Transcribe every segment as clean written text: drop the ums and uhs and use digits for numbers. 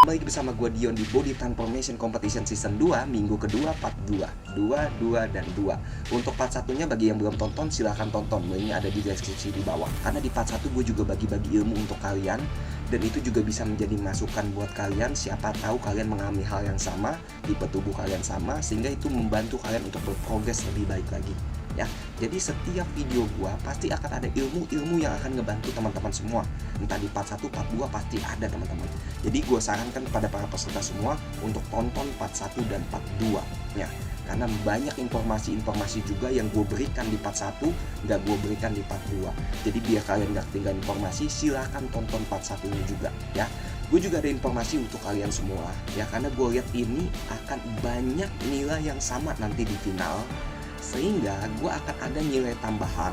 Balik bersama gue Dion di Body Transformation Competition Season 2 minggu kedua part 2 dan 2. Untuk part satunya bagi yang belum tonton silahkan tonton, linknya ada di deskripsi di bawah. Karena di part 1 gue juga bagi-bagi ilmu untuk kalian, dan itu juga bisa menjadi masukan buat kalian. Siapa tahu kalian mengalami hal yang sama, tipe tubuh kalian sama, sehingga itu membantu kalian untuk berprogres lebih baik lagi ya. Jadi setiap video gua pasti akan ada ilmu-ilmu yang akan ngebantu teman-teman semua. Entah di part 1, part 2 pasti ada teman-teman. Jadi gua sarankan kepada para peserta semua untuk tonton part 1 dan part 2 ya. Karena banyak informasi-informasi juga yang gue berikan di part 1 nggak gue berikan di part 2. Jadi biar kalian nggak ketinggalan informasi, silahkan tonton part 1-nya juga ya. Gue juga ada informasi untuk kalian semua ya, karena gue lihat ini akan banyak nilai yang sama nanti di final, sehingga gue akan ada nilai tambahan.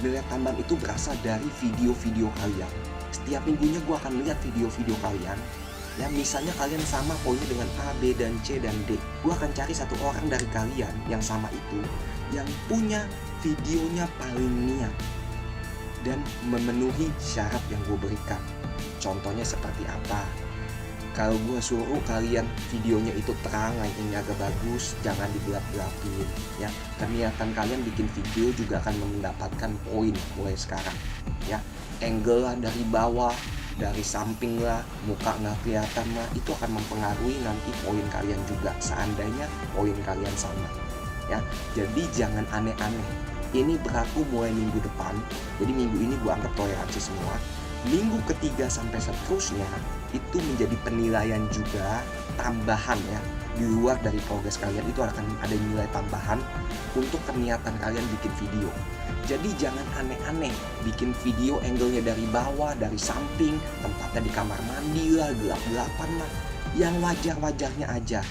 Nilai tambahan itu berasal dari video-video kalian. Setiap minggunya gue akan lihat video-video kalian ya. Misalnya kalian sama poinnya dengan A, B, dan C, dan D, gue akan cari satu orang dari kalian yang sama itu, yang punya videonya paling niat dan memenuhi syarat yang gue berikan. Contohnya seperti apa? Kalau gue suruh kalian videonya itu terang, lightingnya agak bagus, jangan digelap-gelapin ya. Niatan kalian bikin video juga akan mendapatkan poin mulai sekarang ya. Angle lah dari bawah, dari samping lah, muka nggak kelihatan lah, itu akan mempengaruhi nanti poin kalian juga, seandainya poin kalian sama ya. Jadi jangan aneh-aneh. Ini berlaku mulai minggu depan. Jadi minggu ini gue anggap toleransi semua. Minggu ketiga sampai seterusnya itu menjadi penilaian juga tambahan ya. Di luar dari progres kalian itu akan ada nilai tambahan untuk keniatan kalian bikin video. Jadi jangan aneh-aneh bikin video angle-nya dari bawah, dari samping, tempatnya di kamar mandi lah, gelap-gelapan lah, yang wajar-wajarnya aja.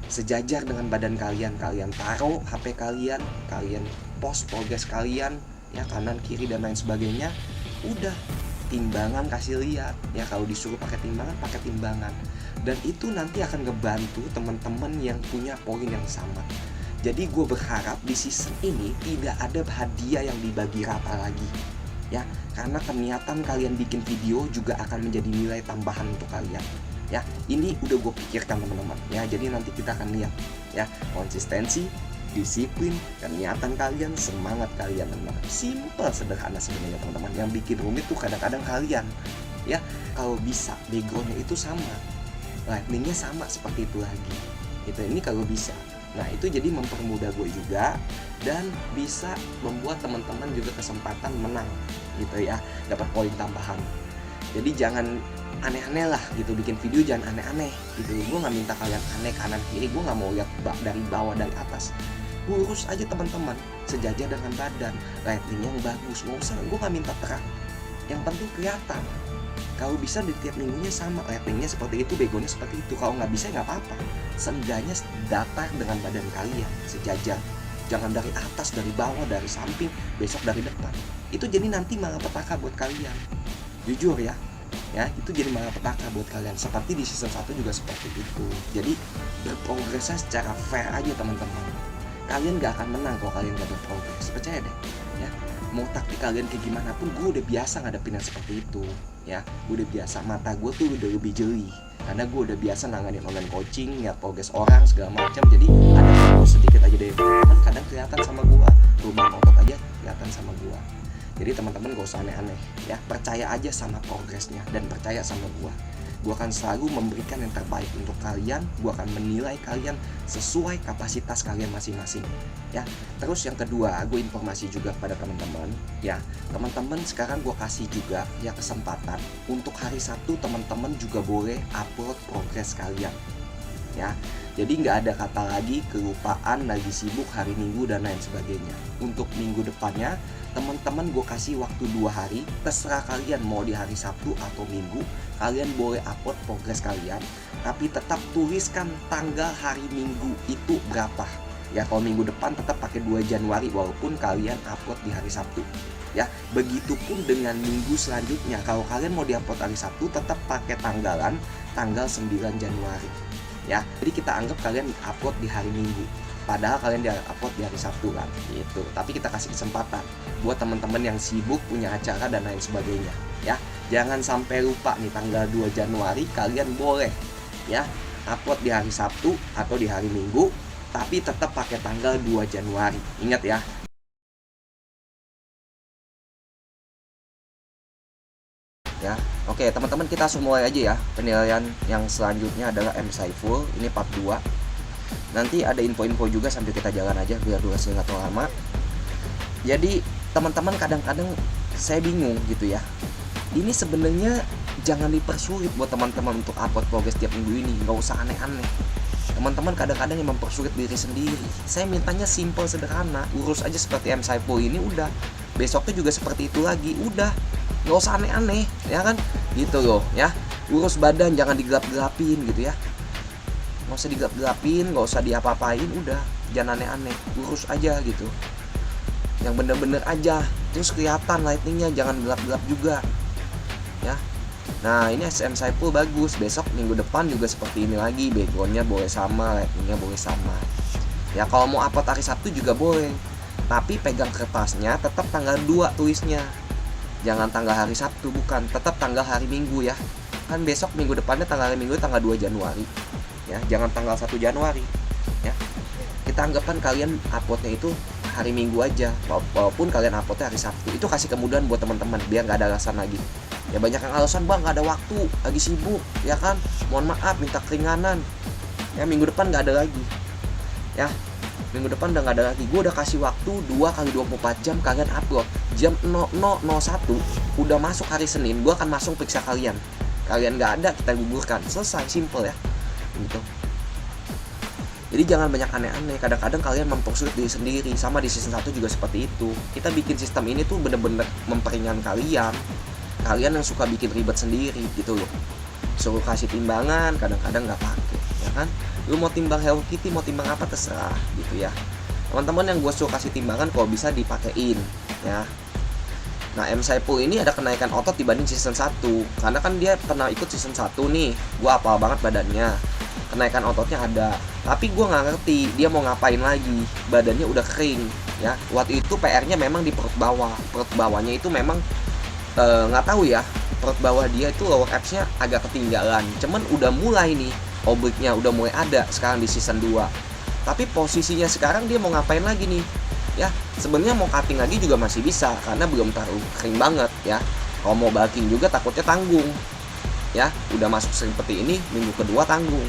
Sejajar dengan badan kalian, kalian taruh HP kalian, kalian post progres kalian ya, kanan kiri dan lain sebagainya. Udah, timbangan kasih lihat ya. Kalau disuruh pakai timbangan, dan itu nanti akan ngebantu teman-teman yang punya poin yang sama. Jadi gue berharap di season ini tidak ada hadiah yang dibagi rata lagi ya, karena keniatan kalian bikin video juga akan menjadi nilai tambahan untuk kalian ya. Ini udah gue pikirkan teman-teman ya. Jadi nanti kita akan lihat ya, konsistensi, disiplin, keniatan kalian, semangat kalian teman-teman. Simple, sederhana sebenarnya teman-teman. Yang bikin rumit tuh kadang-kadang kalian ya. Kalau bisa backgroundnya itu sama, lightingnya sama seperti itu lagi itu. Ini kalau bisa. Nah itu jadi mempermudah gue juga, dan bisa membuat teman-teman juga kesempatan menang gitu ya, dapat poin tambahan. Jadi jangan aneh-aneh lah gitu, bikin video jangan aneh-aneh gitu. Gue nggak minta kalian aneh kanan kiri, gue nggak mau lihat dari bawah dari atas. Lurus aja teman-teman, sejajar dengan badan, lighting yang bagus. Nggak usah, gue nggak minta terang, yang penting kelihatan. Kalau bisa di tiap minggunya sama, lightingnya seperti itu, backgroundnya seperti itu. Kalau nggak bisa nggak apa-apa, seenggaknya datar dengan badan kalian, sejajar. Jangan dari atas, dari bawah, dari samping, besok dari depan. Itu jadi nanti malapetaka buat kalian. Jujur ya, itu jadi malapetaka buat kalian. Seperti di season 1 juga seperti itu. Jadi berprogresnya secara fair aja teman-teman. Kalian gak akan menang kalau kalian gak berprogres, percaya deh ya. Mau taktik kalian kayak gimana pun, gue udah biasa ngadepin yang seperti itu ya. Gue udah biasa, mata gue tuh udah lebih jeli karena gue udah biasa nanganin online coaching, lihat progres orang segala macam. Jadi ada fokus sedikit aja deh teman-teman, kadang kelihatan sama gue, rumah otot aja kelihatan sama gue. Jadi teman-teman gak usah aneh-aneh ya, percaya aja sama progresnya dan percaya sama gue. Gue akan selalu memberikan yang terbaik untuk kalian. Gue akan menilai kalian sesuai kapasitas kalian masing-masing ya. Terus yang kedua, gue informasi juga kepada teman-teman ya. Teman-teman sekarang gue kasih juga ya kesempatan untuk hari Sabtu teman-teman juga boleh upload progres kalian ya. Jadi nggak ada kata lagi kelupaan, lagi sibuk hari Minggu dan lain sebagainya. Untuk minggu depannya teman-teman gue kasih waktu 2 hari. Terserah kalian mau di hari Sabtu atau Minggu, kalian boleh upload progres kalian. Tapi tetap tuliskan tanggal hari Minggu itu berapa ya. Kalau minggu depan tetap pakai 2 Januari walaupun kalian upload di hari Sabtu ya. Begitupun dengan minggu selanjutnya, kalau kalian mau diupload hari Sabtu tetap pakai tanggal 9 Januari ya. Jadi kita anggap kalian upload di hari Minggu padahal kalian di-upload di hari Sabtu kan gitu. Tapi kita kasih kesempatan buat teman-teman yang sibuk punya acara dan lain sebagainya ya. Jangan sampai lupa nih tanggal 2 Januari kalian boleh ya upload di hari Sabtu atau di hari Minggu, tapi tetap pakai tanggal 2 Januari. Ingat ya. Ya, oke teman-teman, kita langsung mulai aja ya. Penilaian yang selanjutnya adalah M Saiful, ini part 2. Nanti ada info-info juga sambil kita jalan aja biar durasinya nggak terlalu lama. Jadi teman-teman kadang-kadang saya bingung gitu ya. Ini sebenarnya jangan dipersulit buat teman-teman untuk upload progres tiap minggu ini. Nggak usah aneh-aneh. Teman-teman kadang-kadang yang mempersulit diri sendiri. Saya mintanya simple, sederhana. Urus aja seperti M Saiful ini udah. Besoknya juga seperti itu lagi, udah. Nggak usah aneh-aneh ya kan gitu loh ya. Urus badan jangan digelap-gelapin gitu ya. Nggak usah digelap-gelapin, nggak usah diapa-apain, udah. Jangan aneh-aneh, urus aja gitu. Yang bener-bener aja. Terus kelihatan lightingnya, jangan gelap-gelap juga ya. Nah ini SM Saiful bagus. Besok minggu depan juga seperti ini lagi. Backgroundnya boleh sama, lightingnya boleh sama ya. Kalau mau upload hari Sabtu juga boleh, tapi pegang kertasnya tetap tanggal 2 tulisnya. Jangan tanggal hari Sabtu, bukan, tetap tanggal hari Minggu ya. Kan besok minggu depannya tanggal hari Minggu tanggal 2 Januari ya. Jangan tanggal 1 Januari ya. Kita anggapkan kalian uploadnya itu hari Minggu aja, walaupun kalian uploadnya hari Sabtu. Itu kasih kemudahan buat teman-teman biar nggak ada alasan lagi ya. Banyak yang alasan, bang nggak ada waktu, lagi sibuk ya kan, mohon maaf, minta keringanan ya. Minggu depan nggak ada lagi ya. Minggu depan udah nggak ada lagi. Gue udah kasih waktu 2 kali 24 jam kalian upload. Jam 00.01 udah masuk hari Senin, gue akan masuk periksa kalian. Kalian nggak ada, kita gugurkan. Selesai, simple ya gitu. Jadi jangan banyak aneh-aneh. Kadang-kadang kalian mempersulit diri sendiri. Sama di season 1 juga seperti itu. Kita bikin sistem ini tuh bener-bener memperingan kalian. Kalian yang suka bikin ribet sendiri gitu loh. Suruh kasih timbangan, kadang-kadang nggak pakai ya kan. Lu mau timbang Hello Kitty, mau timbang apa terserah gitu ya. Teman-teman yang gue suruh kasih timbangan kalau bisa dipakein ya. Nah M Saiful ini ada kenaikan otot dibanding season 1. Karena kan dia pernah ikut season 1 nih. Gue hafal banget badannya. Kenaikan ototnya ada. Tapi gue gak ngerti dia mau ngapain lagi. Badannya udah kering ya. Waktu itu PR-nya memang di perut bawah. Perut bawahnya itu memang gak tahu ya. Perut bawah dia itu lower abs-nya agak ketinggalan. Cuman udah mulai nih, obliknya udah mulai ada sekarang di season 2. Tapi posisinya sekarang dia mau ngapain lagi nih ya. Sebenarnya mau cutting lagi juga masih bisa karena belum terlalu kering banget ya. Kalau mau bulking juga takutnya tanggung ya. Udah masuk seperti ini, minggu kedua tanggung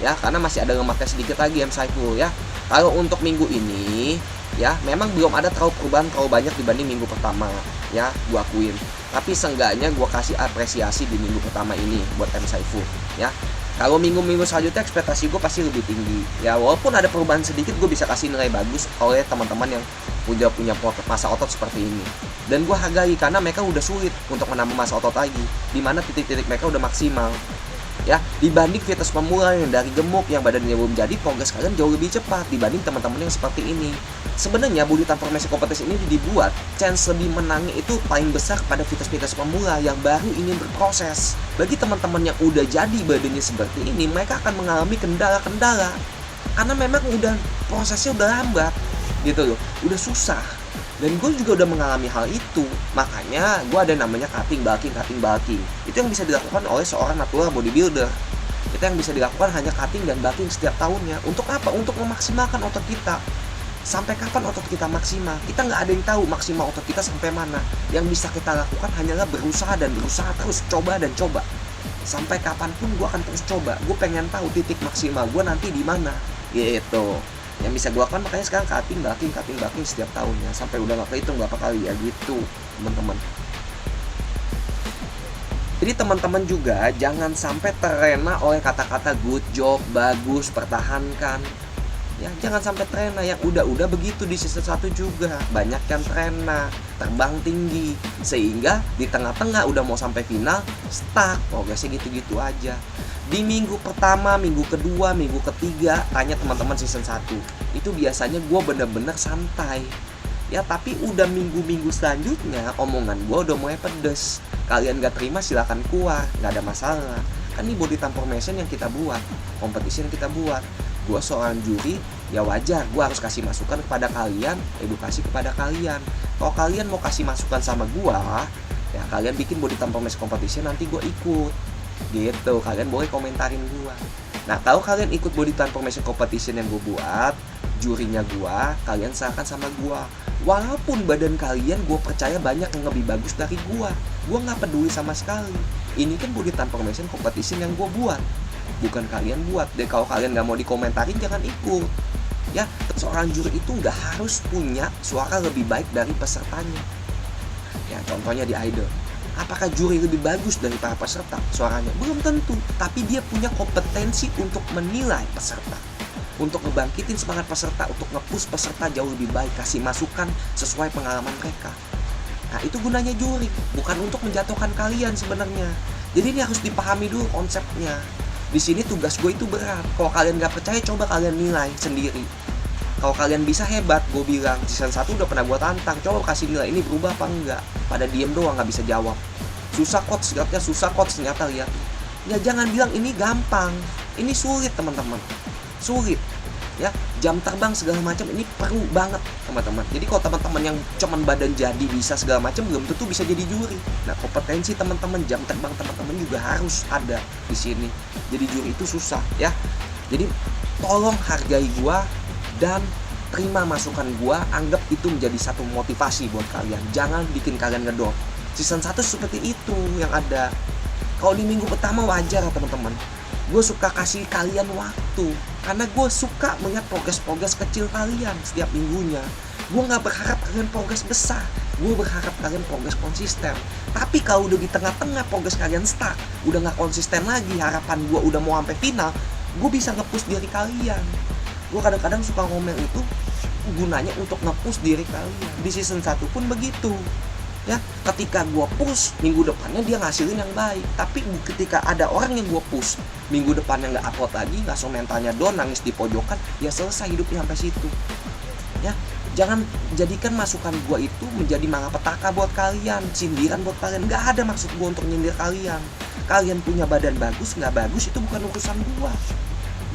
ya, karena masih ada lemaknya sedikit lagi M Saiful ya. Kalau untuk minggu ini ya memang belum ada perubahan terlalu banyak dibanding minggu pertama ya, gue akuin. Tapi seenggaknya gue kasih apresiasi di minggu pertama ini buat M Saiful ya. Kalau minggu-minggu selanjutnya ekspektasi gue pasti lebih tinggi ya. Walaupun ada perubahan sedikit, gue bisa kasih nilai bagus oleh teman-teman yang udah punya masa otot seperti ini. Dan gue hargai karena mereka udah sulit untuk menambah masa otot lagi, dimana titik-titik mereka udah maksimal ya. Dibanding fitness pemula yang dari gemuk, yang badannya belum jadi, progres kalian jauh lebih cepat dibanding teman-teman yang seperti ini. Sebenarnya body transformation competition ini dibuat chance lebih menangnya itu paling besar pada fitness pemula yang baru ingin berproses. Bagi teman-teman yang udah jadi badannya seperti ini, mereka akan mengalami kendala-kendala karena memang udah prosesnya udah lambat gitu loh, udah susah. Dan gue juga udah mengalami hal itu. Makanya gue ada namanya cutting bulking. Itu yang bisa dilakukan oleh seorang natural bodybuilder. Itu yang bisa dilakukan hanya cutting dan bulking setiap tahunnya. Untuk apa? Untuk memaksimalkan otot kita. Sampai kapan otot kita maksimal? Kita nggak ada yang tahu maksimal otot kita sampai mana. Yang bisa kita lakukan hanyalah berusaha dan berusaha terus, coba dan coba Sampai kapanpun gue akan terus coba. Gue pengen tahu titik maksimal gue nanti di mana gitu. Yang bisa gue lakukan makanya sekarang cutting bulking setiap tahunnya, sampai udah gak kehitung berapa kali ya gitu teman-teman. Jadi teman-teman juga jangan sampai terlena oleh kata-kata good job, bagus, pertahankan. Ya, jangan sampai terlena. Yang udah begitu di season 1 juga. Banyak yang terlena, terbang tinggi, sehingga di tengah-tengah udah mau sampai final, stuck, progresnya gitu-gitu aja. Di minggu pertama, minggu kedua, minggu ketiga, tanya teman-teman season 1. Itu biasanya gue bener-bener santai. Ya, tapi udah minggu-minggu selanjutnya omongan gue udah mulai pedes. Kalian gak terima silahkan keluar, gak ada masalah. Kan ini body transformation yang kita buat, kompetisi yang kita buat. Gue seorang juri, ya wajar gue harus kasih masukan kepada kalian, edukasi kepada kalian. Kalau kalian mau kasih masukan sama gue, ya kalian bikin body transformation competition, nanti gue ikut gitu. Kalian boleh komentarin gue. Nah, kalau kalian ikut body transformation competition yang gue buat, jurinya gue, kalian serahkan sama gue. Walaupun badan kalian gue percaya banyak yang lebih bagus dari gue gak peduli sama sekali. Ini kan body transformation competition yang gue buat, bukan kalian buat. Dan kalau kalian gak mau dikomentarin, jangan ikut. Ya, seorang juri itu gak harus punya suara lebih baik dari pesertanya. Ya, contohnya di Idol, apakah juri lebih bagus dari para peserta suaranya? Belum tentu. Tapi dia punya kompetensi untuk menilai peserta, untuk ngebangkitin semangat peserta, untuk nge-push peserta jauh lebih baik, kasih masukan sesuai pengalaman mereka. Nah, itu gunanya juri, bukan untuk menjatuhkan kalian sebenarnya. Jadi ini harus dipahami dulu konsepnya. Di sini tugas gue itu berat. Kalau kalian gak percaya, coba kalian nilai sendiri. Kalau kalian bisa, hebat. Gue bilang season 1 udah pernah gue tantang, coba kasih nilai ini berubah apa enggak. Pada diem doang, gak bisa jawab. Susah coach, lihatnya susah coach, ternyata lihat. Ya jangan bilang ini gampang. Ini sulit teman-teman, sulit. Ya, jam terbang segala macam ini perlu banget teman-teman. Jadi kalau teman-teman yang cuman badan jadi bisa segala macam, belum tentu bisa jadi juri. Nah, kompetensi teman-teman, jam terbang teman-teman juga harus ada di sini. Jadi juri itu susah ya. Jadi tolong hargai gua dan terima masukan gua, anggap itu menjadi satu motivasi buat kalian. Jangan bikin kalian ngedrop. Season 1 seperti itu yang ada. Kalau di minggu pertama wajar teman-teman. Gue suka kasih kalian waktu karena gue suka melihat progres-progres kecil kalian setiap minggunya. Gue gak berharap kalian progres besar, gue berharap kalian progres konsisten. Tapi kalau udah di tengah-tengah progres kalian stuck, udah gak konsisten lagi, harapan gue udah mau sampai final, gue bisa nge-push diri kalian. Gue kadang-kadang suka ngomel itu gunanya untuk nge-push diri kalian. Di season 1 pun begitu. Ya, ketika gue push, minggu depannya dia ngasilin yang baik. Tapi ketika ada orang yang gue push, minggu depannya gak upload lagi, langsung mentalnya down, nangis di pojokan, ya selesai hidupnya sampai situ. Ya, jangan jadikan masukan gue itu menjadi malapetaka buat kalian, sindiran buat kalian. Gak ada maksud gue untuk nyindir kalian. Kalian punya badan bagus, gak bagus, itu bukan urusan gue.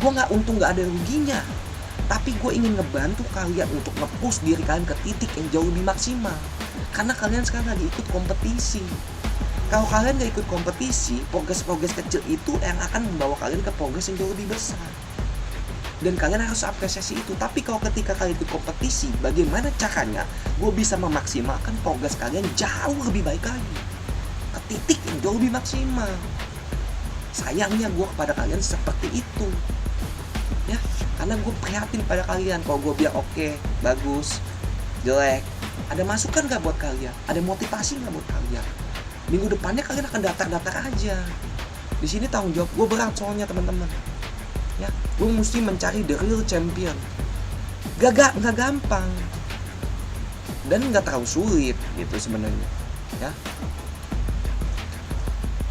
Gue gak untung, gak ada ruginya. Tapi gue ingin ngebantu kalian untuk nge-push diri kalian ke titik yang jauh lebih maksimal. Karena kalian sekarang lagi ikut kompetisi. Kalau kalian gak ikut kompetisi, progres-progres kecil itu yang akan membawa kalian ke progres yang jauh lebih besar. Dan kalian harus apresiasi itu. Tapi kalau ketika kalian ikut kompetisi, bagaimana caranya gue bisa memaksimalkan progres kalian jauh lebih baik lagi, ke titik yang jauh lebih maksimal. Sayangnya gue kepada kalian seperti itu. Ya, karena gue prihatin pada kalian. Kalau gue bilang oke, bagus, jelek, ada masukan gak buat kalian? Ada motivasi gak buat kalian? Minggu depannya kalian akan datar-datar aja. Di sini tanggung jawab gue berat soalnya teman-teman. Ya, gue mesti mencari the real champion. Gak gampang. Dan gak terlalu sulit gitu sebenarnya. Ya.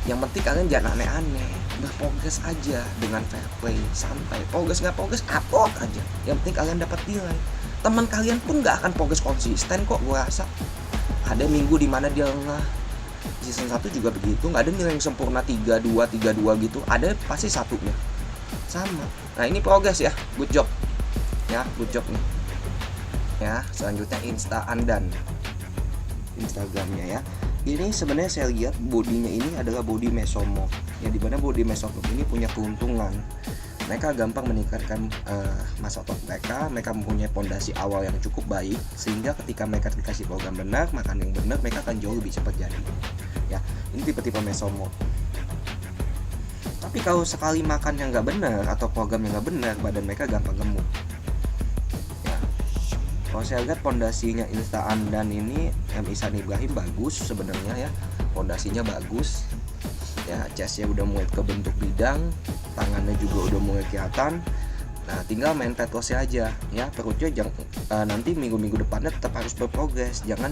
Yang penting kalian jangan aneh-aneh, berprogres aja dengan fair play, santai. Progres gak progres, upload aja. Yang penting kalian dapat nilai. Teman kalian pun gak akan progres konsisten kok, gue rasa. Ada minggu dimana dia lengah. Season 1 juga begitu, gak ada nilai yang sempurna 3-2 gitu. Ada pasti satunya sama. Nah ini progres ya, good job. Ya, good job nih. Ya, selanjutnya Andan, Instagramnya ya. Ini sebenarnya saya lihat bodinya ini adalah body mesomorph. Ya, dimana body mesomorph ini punya keuntungan. Mereka gampang meningkatkan massa otot mereka. Mereka mempunyai fondasi awal yang cukup baik, sehingga ketika mereka dikasih program benar, makan yang benar, mereka akan jauh lebih cepat jadi. Ya, ini tipe-tipe mesomorph. Tapi kalau sekali makan yang nggak benar atau program yang nggak benar, badan mereka gampang gemuk. Ya. Kalau saya lihat pondasinya Insta Andan ini, M. Ihsan Ibrahim bagus sebenarnya ya, pondasinya bagus. Ya, chestnya udah mulai ke bentuk bidang, tangannya juga udah mulai kelihatan. Nah, tinggal main fat loss-nya aja ya. Perutnya nanti minggu-minggu depannya tetap harus berprogres. Jangan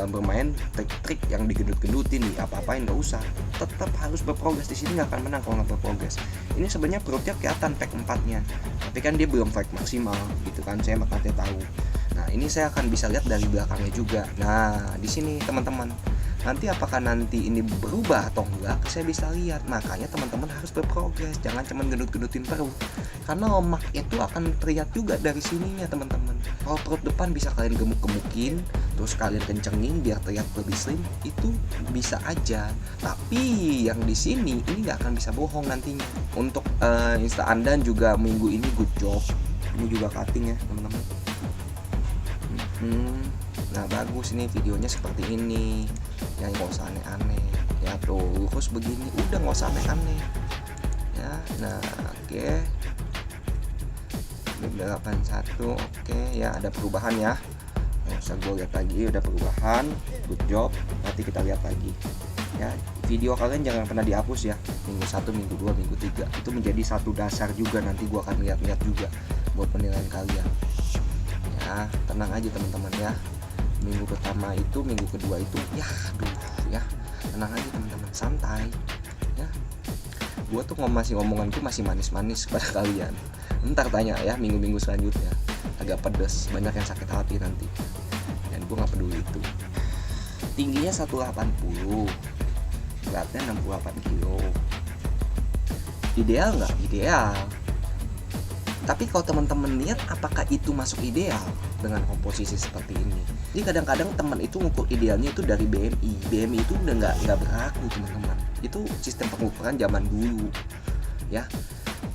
bermain trik-trik yang digendut-gendutin nih, apa-apain nggak usah. Tetap harus berprogres. Di sini nggak akan menang kalau nggak berprogres. Ini sebenarnya perutnya kelihatan pack 4-nya, tapi kan dia belum pack maksimal gitu kan. Saya makanya tahu. Nah, ini saya akan bisa lihat dari belakangnya juga. Nah, di sini teman-teman, nanti apakah nanti ini berubah atau enggak, saya bisa lihat. Makanya teman-teman harus berprogres, jangan cuma gendut-gendutin perut, karena lemak itu akan terlihat juga dari sininya teman-teman. Kalau perut depan bisa kalian gemuk-gemukin, terus kalian kencengin biar terlihat lebih slim, itu bisa aja. Tapi yang di sini ini nggak akan bisa bohong nantinya. Untuk Insta Andan juga minggu ini good job. Ini juga cutting ya teman-teman. Nah, bagus nih videonya seperti ini. Yang nggak usah aneh-aneh ya, tuh lurus begini udah nggak usah aneh-aneh ya. Nah, oke. 81 oke ya, ada perubahan ya. Nggak usah gue lihat lagi, udah perubahan, good job. Nanti kita lihat lagi ya. Video kalian jangan pernah dihapus ya, minggu 1, minggu 2, minggu 3 itu menjadi satu dasar juga. Nanti gue akan lihat-lihat juga buat penilaian kalian ya. Tenang aja teman-teman ya. Minggu pertama itu, minggu kedua itu ya aduh ya, tenang aja teman-teman, santai ya. Gua tuh masih ngomonganku masih manis-manis kepada kalian. Ntar tanya ya minggu-minggu selanjutnya, agak pedes, banyak yang sakit hati nanti, dan gua nggak peduli itu. Tingginya 180, beratnya 68 kilo. Ideal nggak? Ideal. Tapi kalau teman-teman lihat, apakah itu masuk ideal dengan komposisi seperti ini? Jadi kadang-kadang teman itu ngukur idealnya itu dari BMI. BMI itu udah nggak berlaku teman-teman. Itu sistem pengukuran zaman dulu, ya.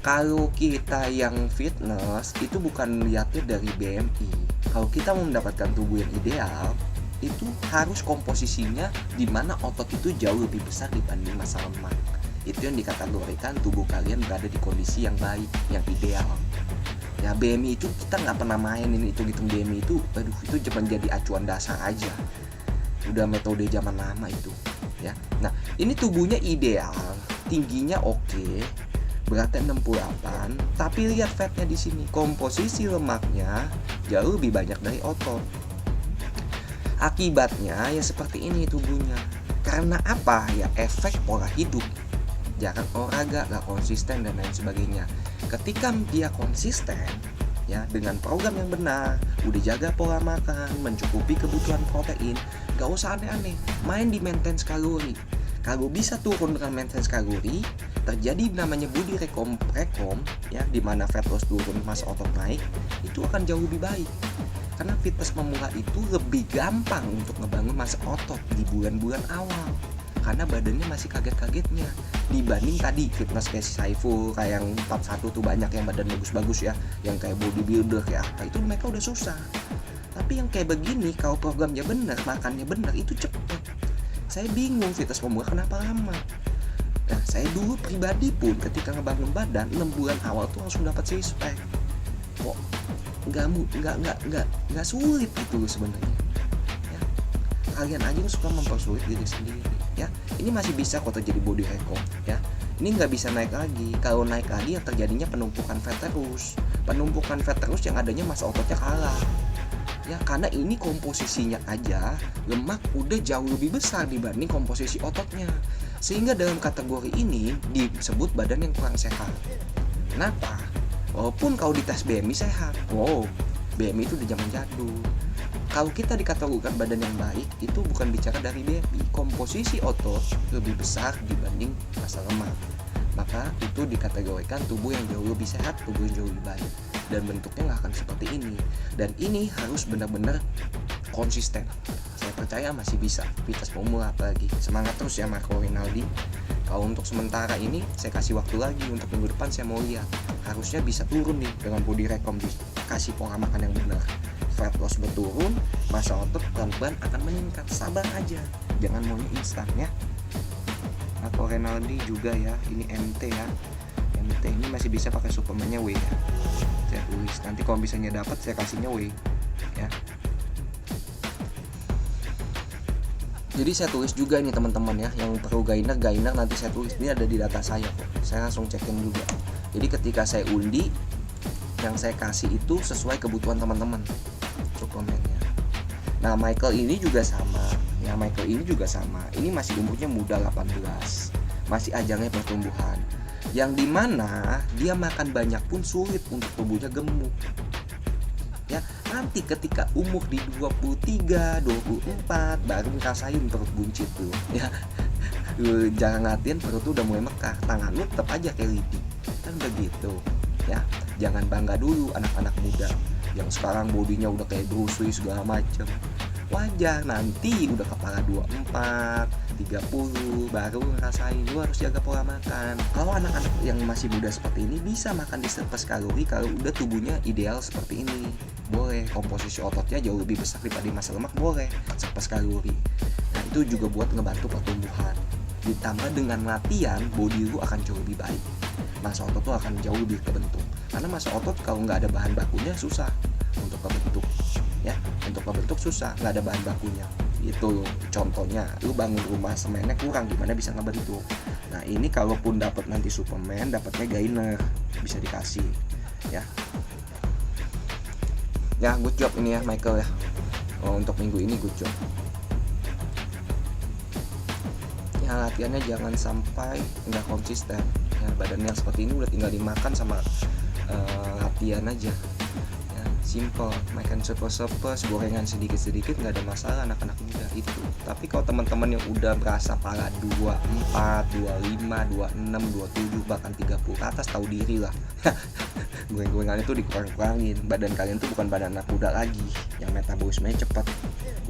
Kalau kita yang fitness itu bukan lihatnya dari BMI. Kalau kita mau mendapatkan tubuh yang ideal, itu harus komposisinya di mana otot itu jauh lebih besar dibanding massa lemak. Itu yang dikategorikan tubuh kalian berada di kondisi yang baik, yang ideal. Ya, BMI itu kita nggak pernah mainin hitung-hitung BMI itu, aduh itu cuma jadi acuan dasar aja. Udah metode zaman lama itu, ya. Nah, ini tubuhnya ideal, tingginya oke, beratnya 68, tapi lihat fatnya di sini, komposisi lemaknya jauh lebih banyak dari otot. Akibatnya ya seperti ini tubuhnya. Karena apa? Ya efek pola hidup. Jarang olahraga, gak konsisten dan lain sebagainya. Ketika dia konsisten ya dengan program yang benar, udah jaga pola makan, mencukupi kebutuhan protein, gak usah aneh-aneh, main di maintenance kalori. Kalau bisa turun dengan maintenance kalori, terjadi namanya body recom ya, di mana fat loss turun, massa otot naik, itu akan jauh lebih baik. Karena fitness pemula itu lebih gampang untuk ngebangun massa otot di bulan-bulan awal, karena badannya masih kaget-kagetnya, dibanding tadi fitness kayak si Saiful, kayak yang 41 tuh banyak yang badan bagus-bagus ya, yang kayak bodybuilder kayak apa, itu mereka udah susah. Tapi yang kayak begini, kalau programnya benar, makannya benar, itu cepet. Saya bingung fitness pemula kenapa lama. Nah, saya dulu pribadi pun ketika ngebangun badan 6 bulan awal tuh langsung dapat six pack. Kok nggak sulit gitu sebenarnya. Ya, kalian aja suka mempersulit diri sendiri. Ya, ini masih bisa kok terjadi body recom ya. Ini nggak bisa naik lagi. Kalau naik lagi yang terjadinya penumpukan fat terus. Penumpukan fat terus yang adanya massa ototnya kalah. Ya, karena ini komposisinya aja lemak udah jauh lebih besar dibanding komposisi ototnya. Sehingga dalam kategori ini disebut badan yang kurang sehat. Kenapa? Walaupun kalau dites BMI sehat. Wow, BMI itu udah zaman jadul. Kalau kita dikategorikan badan yang baik, itu bukan bicara dari BMI, komposisi otot lebih besar dibanding massa lemak. Maka itu dikategorikan tubuh yang jauh lebih sehat, tubuh yang jauh lebih baik. Dan bentuknya nggak akan seperti ini. Dan ini harus benar-benar konsisten. Saya percaya masih bisa. Fitness pemula apalagi. Semangat terus ya Marco Rinaldi. Kalau untuk sementara ini saya kasih waktu lagi, untuk minggu depan saya mau lihat. Harusnya bisa turun nih dengan body recom, dikasih pola makan yang benar. Fat loss berturun, massa otot pelan-pelan akan meningkat. Sabar aja, jangan maunya instan ya. Marco Renaldi juga ya, ini MT ya. MT ini masih bisa pakai suplemennya W ya. Saya tulis nanti kalau misalnya dapat saya kasihnya W ya. Jadi saya tulis juga nih teman-teman ya, yang perlu gainer nanti saya tulis, ini ada di data saya kok. Saya langsung cekin juga. Jadi ketika saya undi, yang saya kasih itu sesuai kebutuhan teman-teman suplemennya. Nah Michael ini juga sama. Ya Michael ini juga sama. Ini masih umurnya muda 18, masih ajangnya pertumbuhan. Yang dimana dia makan banyak pun sulit untuk tubuhnya gemuk. Ya, nanti ketika umur di 23, 24 baru ngerasain perut buncit tuh ya. Jangan ngatin perut tuh udah mulai mekar, tangan lu tetap aja kayak lidi. Kan begitu ya. Jangan bangga dulu anak-anak muda yang sekarang bodinya udah kayak Bruce Lee segala macem. Wajar nanti udah kepala 24, 30 baru ngerasain. Lu harus jaga pola makan. Kalau anak-anak yang masih muda seperti ini bisa makan di surplus kalori kalau udah tubuhnya ideal seperti ini. Boleh, komposisi ototnya jauh lebih besar daripada massa lemak, boleh surplus kalori. Nah itu juga buat ngebantu pertumbuhan. Ditambah dengan latihan, body lu akan jauh lebih baik. Massa otot tuh akan jauh lebih kebentuk. Karena massa otot kalau nggak ada bahan bakunya susah untuk kebentuk. Ya, untuk kebentuk susah, nggak ada bahan bakunya. Itu contohnya, lu bangun rumah semennya kurang, gimana bisa ngebentuk. Nah ini kalaupun dapat nanti suplemen, dapatnya gainer, bisa dikasih ya. Ya good job ini ya Michael ya. Untuk minggu ini good job. Ya latihannya jangan sampai nggak konsisten ya, badannya seperti ini udah tinggal dimakan sama latihan aja ya, simple, makan surplus gorengan sedikit-sedikit nggak ada masalah anak-anak muda itu. Tapi kalau teman-teman yang udah berasa pala 24, 25, 26, 27 bahkan 30 ke atas, tahu diri lah. Goreng-gorengan itu dikurang-kurangin. Badan kalian tuh bukan badan anak muda lagi yang metabolismenya cepat,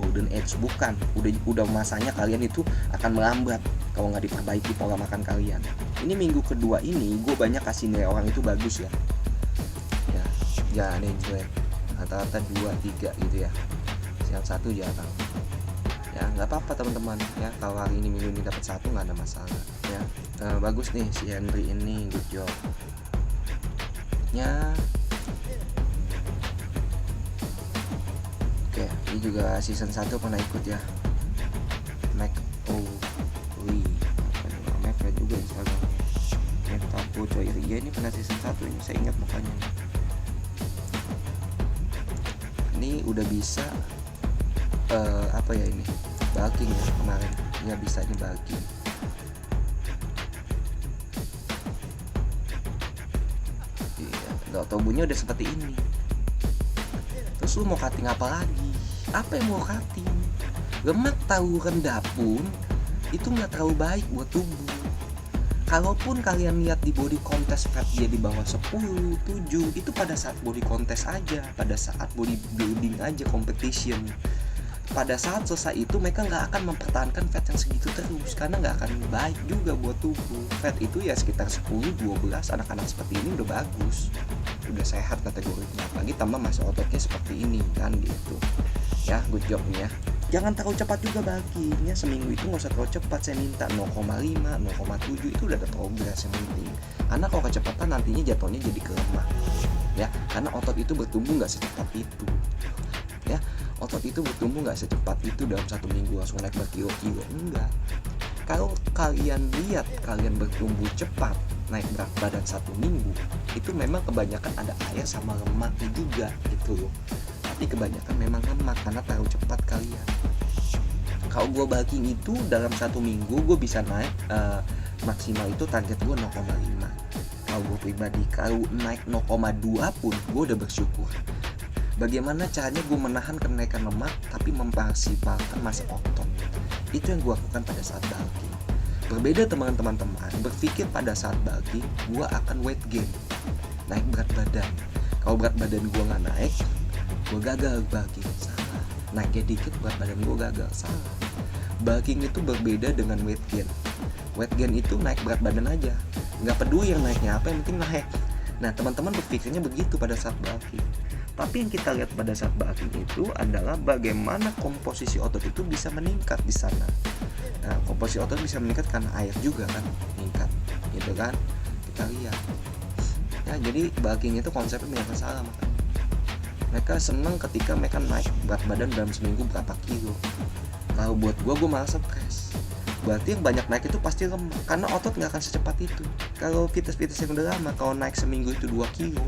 golden age, bukan. Udah masanya kalian itu akan melambat kalau nggak diperbaiki pola makan kalian. Ini minggu kedua ini gue banyak kasih nilai orang itu bagus ya. Ya, jangan yang jelek. Rata-rata 2, 3 gitu ya. Yang satu jarang. Ya nggak apa-apa teman-teman ya. Kalau hari ini minggu ini dapat 1 nggak ada masalah ya. Bagus nih si Henry ini, good job. Ya. Oke, ini juga season 1 pernah ikut ya. Mac Lee. Mac juga Instagramnya. Tapo coy. Iya ini pernah season 1 ini, saya ingat mukanya. Ini udah bisa apa ya ini? Bulking ya kemarin. Ya bisanya bulking. Tubuhnya udah seperti ini. Terus lu mau cutting apa lagi? Apa yang mau cutting? Lemak tahu rendah pun itu nggak terlalu baik buat tubuh. Kalaupun kalian lihat di body contest fat dia di bawah 10, 7, itu pada saat body contest aja, pada saat body building aja, competition. Pada saat selesai itu mereka nggak akan mempertahankan fat yang segitu terus, karena nggak akan baik juga buat tubuh. Fat itu ya sekitar 10-12, anak-anak seperti ini udah bagus, udah sehat kategorinya, apalagi tambah massa ototnya seperti ini kan gitu ya. Good job nih ya. Jangan terlalu cepat juga baginya, seminggu itu nggak usah terlalu cepat, saya minta 0,5, 0,7 itu udah ada progres yang penting. Karena kalau kecepatan nantinya jatuhnya jadi kelemah ya, karena otot itu bertumbuh nggak secepat itu ya. Otot itu bertumbuh nggak secepat itu dalam 1 minggu langsung naik berkilo-kilo, enggak. Kalau kalian lihat kalian bertumbuh cepat naik berat badan 1 minggu, itu memang kebanyakan ada air sama lemaknya juga gitu loh. Tapi kebanyakan memang lemak karena terlalu cepat kalian. Kalau gue bulking itu dalam 1 minggu gue bisa naik maksimal itu target gue 0,5. Kalau gue pribadi, kalau naik 0,2 pun gue udah bersyukur. Bagaimana caranya gue menahan kenaikan lemak tapi memaksimalkan massa otot? Itu yang gue lakukan pada saat bulking. Berbeda teman-teman, berpikir pada saat bulking gue akan weight gain, naik berat badan. Kalau berat badan gue nggak naik, gue gagal bulking. Salah. Naiknya dikit berat badan gue gagal. Salah. Bulking itu berbeda dengan weight gain. Weight gain itu naik berat badan aja, nggak peduli yang naiknya apa, yang penting naik. Nah teman-teman berpikirnya begitu pada saat bulking. Tapi yang kita lihat pada saat bulking itu adalah bagaimana komposisi otot itu bisa meningkat di sana. Nah, komposisi otot bisa meningkat karena air juga kan meningkat, gitu kan, kita lihat. Ya, jadi bulking itu konsepnya banyak salah, makanya mereka seneng ketika mereka naik berat badan dalam seminggu berapa kilo. Kalau buat gue malah stres. Berarti yang banyak naik itu pasti lemah, karena otot nggak akan secepat itu. Kalau fitness yang udah lama, kalau naik seminggu itu 2 kilo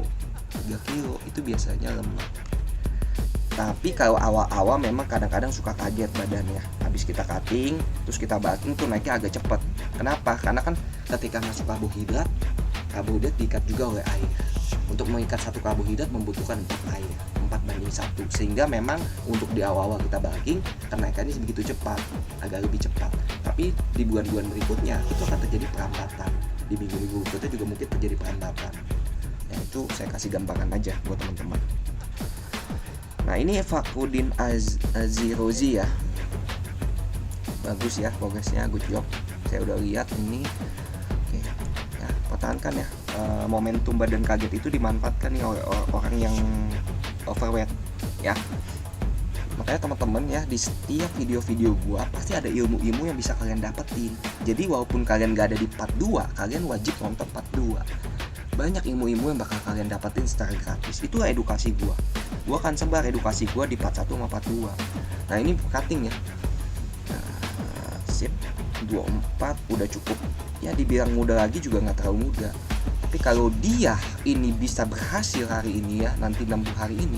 3 kilo itu biasanya lemah. Tapi kalau awal-awal memang kadang-kadang suka kaget badannya. Habis kita cutting, terus kita bulking tuh naiknya agak cepat. Kenapa? Karena kan ketika masuk karbohidrat diikat juga oleh air. Untuk mengikat satu karbohidrat membutuhkan 4 air, 4:1. Sehingga memang untuk di awal-awal kita bulking, kenaikannya begitu cepat, agak lebih cepat. Tapi di bulan-bulan berikutnya itu akan terjadi perlambatan. Di minggu-minggu berikutnya juga mungkin terjadi perlambatan. Ya, itu saya kasih gambaran aja buat teman-teman. Nah, ini Fakhruddin Azirozi ya. Bagus ya progresnya, good job. Saya udah lihat ini. Oke. Ya, pertahankan ya. Momentum badan kaget itu dimanfaatkan nih oleh orang yang overweight ya. Makanya teman-teman ya, di setiap video-video gua pasti ada ilmu-ilmu yang bisa kalian dapetin. Jadi walaupun kalian gak ada di part 2, kalian wajib nonton part 2. Banyak ilmu-ilmu yang bakal kalian dapetin secara gratis. Itulah edukasi gua. Gua akan sebar edukasi gua di part 1 sama part 2. Nah, ini cutting ya. Nah, sip. 24 udah cukup. Ya dibilang muda lagi juga gak terlalu muda. Tapi kalau dia ini bisa berhasil hari ini ya, nanti 60 hari ini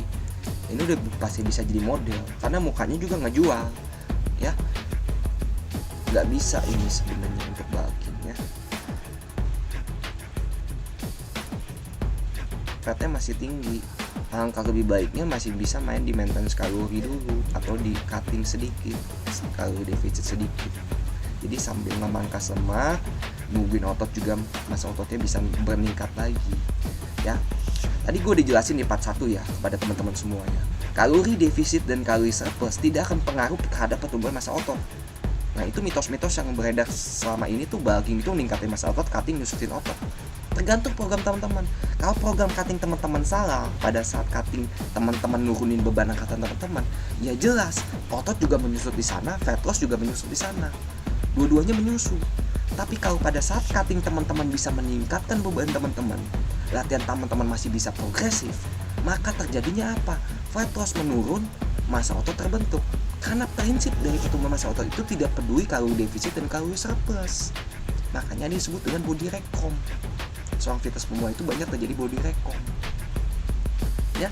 udah pasti bisa jadi model, karena mukanya juga ngejual ya. Nggak bisa ini sebenarnya untuk bulking ya. Fatnya masih tinggi. Alangkah lebih baiknya masih bisa main di maintenance kalori dulu, atau di cutting sedikit, kalori deficit sedikit. Jadi sambil memangkas lemak, nungguin otot juga, masa ototnya bisa meningkat lagi ya. Tadi gue dijelasin di part 1 ya kepada teman-teman semuanya. Kalori defisit dan kalori surplus tidak akan pengaruh terhadap pertumbuhan massa otot. Nah, itu mitos-mitos yang beredar selama ini tuh bulking itu meningkatin massa otot, cutting nyusutin otot. Tergantung program teman-teman. Kalau program cutting teman-teman salah, pada saat cutting teman-teman nurunin beban angkatan teman-teman, ya jelas otot juga menyusut di sana, fat loss juga menyusut di sana. Dua-duanya menyusul. Tapi kalau pada saat cutting teman-teman bisa meningkatkan beban teman-teman, latihan teman-teman masih bisa progresif, maka terjadinya apa? Fat loss menurun, massa otot terbentuk. Karena prinsip dari pertumbuhan massa otot itu tidak peduli kalori defisit dan kalori surplus. Makanya ini disebut dengan body recomp. Seorang fitness pemula itu banyak terjadi body recomp. Ya.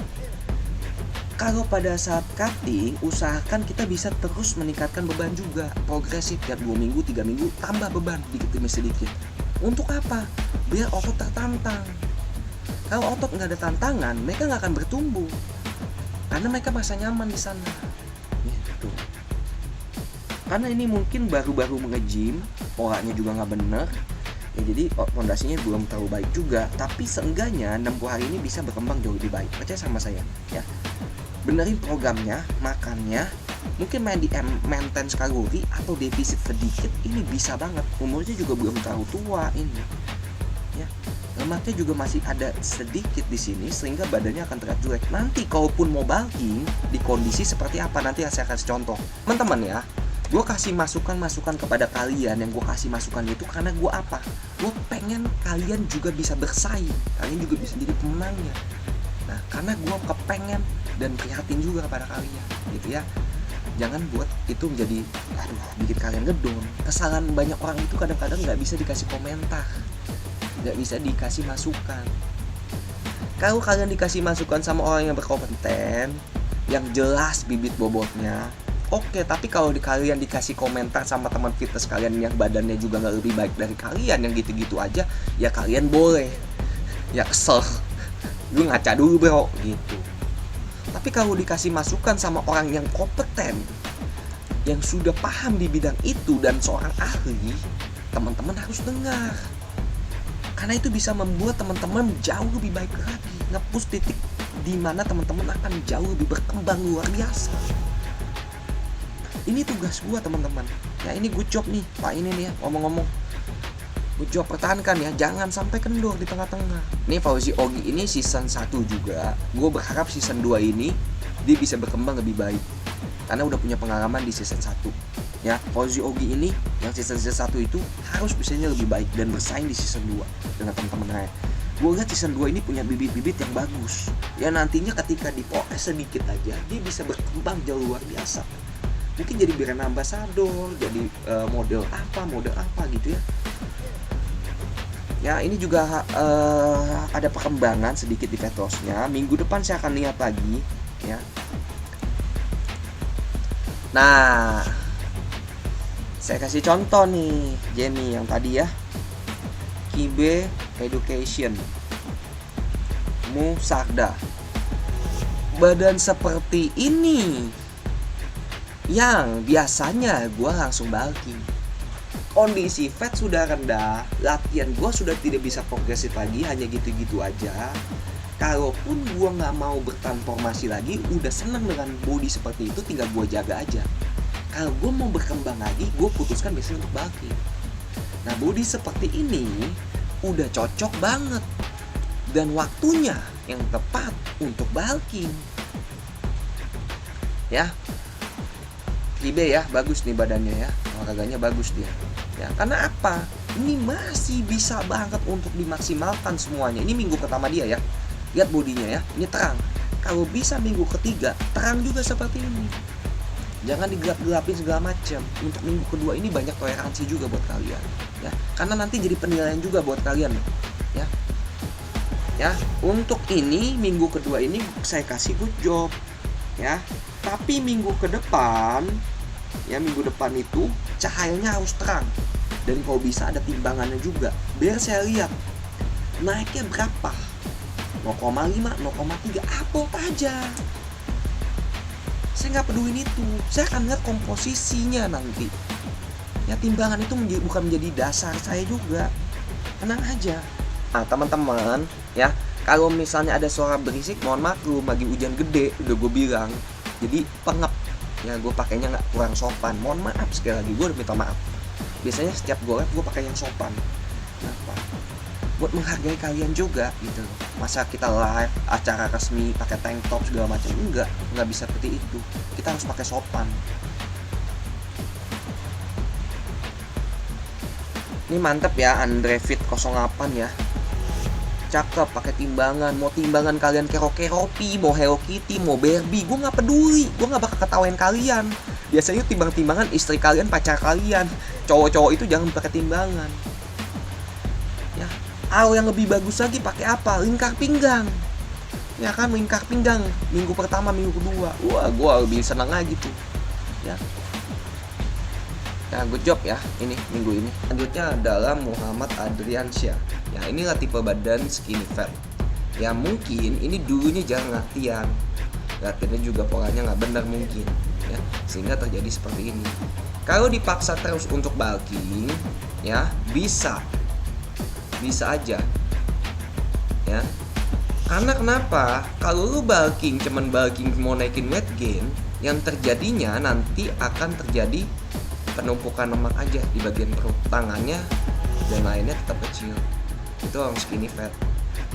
Kalau pada saat cutting, usahakan kita bisa terus meningkatkan beban juga, progresif, tiap 2 minggu, 3 minggu, tambah beban dikit demi sedikit. Untuk apa? Biar otot tertantang. Kalau otot nggak ada tantangan, mereka nggak akan bertumbuh, karena mereka merasa nyaman di sana. Gitu. Karena ini mungkin baru-baru nge-gym, polanya juga nggak bener, ya jadi fondasinya belum terlalu baik juga. Tapi seenggaknya 60 hari ini bisa berkembang jauh lebih baik. Percaya sama saya ya. Benerin programnya, makannya, mungkin main di maintenance kalori atau defisit sedikit, ini bisa banget. Umurnya juga belum terlalu tua ini ya. Lemaknya juga masih ada sedikit di sini, sehingga badannya akan terlihat jelek. Nanti kalaupun mau bulking, di kondisi seperti apa, nanti saya kasih contoh teman-teman ya. Gue kasih masukan kepada kalian. Yang gue kasih masukan itu karena gue apa? Gue pengen kalian juga bisa bersaing, kalian juga bisa jadi pemenangnya. Nah, karena gue kepengen dan prihatin juga kepada kalian gitu ya. Jangan buat itu menjadi bikin kalian ngedon. Kesalahan banyak orang itu kadang-kadang gak bisa dikasih komentar, gak bisa dikasih masukan. Kalau kalian dikasih masukan sama orang yang berkompeten, yang jelas bibit bobotnya, oke. Tapi kalau kalian dikasih komentar sama teman fitness kalian yang badannya juga gak lebih baik dari kalian, yang gitu-gitu aja, ya kalian boleh ya kesel, lu ngaca dulu bro gitu. Tapi kalau dikasih masukan sama orang yang kompeten, yang sudah paham di bidang itu dan seorang ahli, teman-teman harus dengar. Karena itu bisa membuat teman-teman jauh lebih baik lagi, nge-push titik di mana teman-teman akan jauh lebih berkembang luar biasa. Ini tugas gua teman-teman. Ya ini good job nih, Pak ini nih ya, ngomong-ngomong. Good job, pertahankan ya, jangan sampai kendor di tengah-tengah. Nih Fauzi Ogi ini season 1 juga. Gue berharap season 2 ini dia bisa berkembang lebih baik. karena udah punya pengalaman di season 1. Ya, Ozzy Ogi ini yang season 1 itu harus bisanya lebih baik dan bersaing di season 2 dengan teman-temannya. Gue lihat season 2 ini punya bibit-bibit yang bagus. Ya nantinya ketika dipoles sedikit aja, dia bisa berkembang jauh luar biasa. Mungkin jadi brand ambassador, jadi model apa gitu ya. Ya ini juga ada perkembangan sedikit di Vetosnya. Minggu depan saya akan lihat lagi ya. Nah, saya kasih contoh nih Jamie yang tadi ya, Kibe Education Musakda. Badan seperti ini yang biasanya gue langsung bulking. Kondisi fat sudah rendah, latihan gue sudah tidak bisa progresif lagi, hanya gitu-gitu aja. Kalaupun gue gak mau bertransformasi lagi, udah seneng dengan body seperti itu, tinggal gue jaga aja. Kalau gue mau berkembang lagi, gue putuskan biasanya untuk bulking. Nah, body seperti ini udah cocok banget dan waktunya yang tepat untuk bulking. Ya, Kibe ya, bagus nih badannya ya, olahraganya bagus dia. Ya, karena apa? Ini masih bisa banget untuk dimaksimalkan semuanya. Ini minggu pertama dia ya. Lihat bodinya ya, ini terang. Kalau bisa minggu ketiga, terang juga seperti ini. Jangan digelap-gelapin segala macam. Untuk minggu kedua ini banyak toleransi juga buat kalian. Ya, karena nanti jadi penilaian juga buat kalian. Ya, ya. Untuk ini minggu kedua ini saya kasih good job. Ya, tapi minggu ke depan, ya minggu depan itu cahayanya harus terang. Dan kalau bisa ada timbangannya juga, biar saya lihat naiknya berapa. 0,5, 0,3, apa aja. Saya nggak peduli itu. Saya akan lihat komposisinya nanti. Ya, timbangan itu bukan menjadi dasar saya juga. Tenang aja. Nah, teman-teman, ya, kalau misalnya ada suara berisik, mohon maklum, lagi hujan gede, udah gue bilang. Jadi pengep. Ya, gue pakainya nggak kurang sopan. Mohon maaf sekali lagi, gue udah minta maaf. Biasanya setiap gue live, gue pakai yang sopan. Kenapa? Buat menghargai kalian juga gitu. Masa kita live acara resmi pakai tank top segala macam, nggak bisa seperti itu. Kita harus pakai sopan. Ini mantep ya, Andre Fit 08 ya. Cakep, pakai timbangan. Mau timbangan kalian Keropi, mau Hello Kitty, mau Barbie, gue nggak peduli. Gue nggak bakal ketawain kalian. Biasanya timbang-timbangan istri kalian, pacar kalian. Cowok-cowok itu jangan pakai timbangan. Ya, yang lebih bagus lagi pakai apa? Lingkar pinggang. Ya kan, lingkar pinggang minggu pertama, minggu kedua. Wah, gue lebih senang lagi tuh. Ya. Nah, good job ya ini minggu ini. Selanjutnya adalah Muhammad Adriansyah. Ya, inilah tipe badan skinny fat. Ya, mungkin ini dulunya jarang latihan. Latihannya juga polanya nggak benar mungkin. Ya, sehingga terjadi seperti ini. Kalau dipaksa terus untuk bulking, ya bisa aja. Ya, karena kenapa? Kalau lu bulking, cuman bulking mau naikin weight gain, yang terjadinya nanti akan terjadi penumpukan lemak aja di bagian perut, tangannya dan lainnya tetap kecil. Itu orang skinny fat.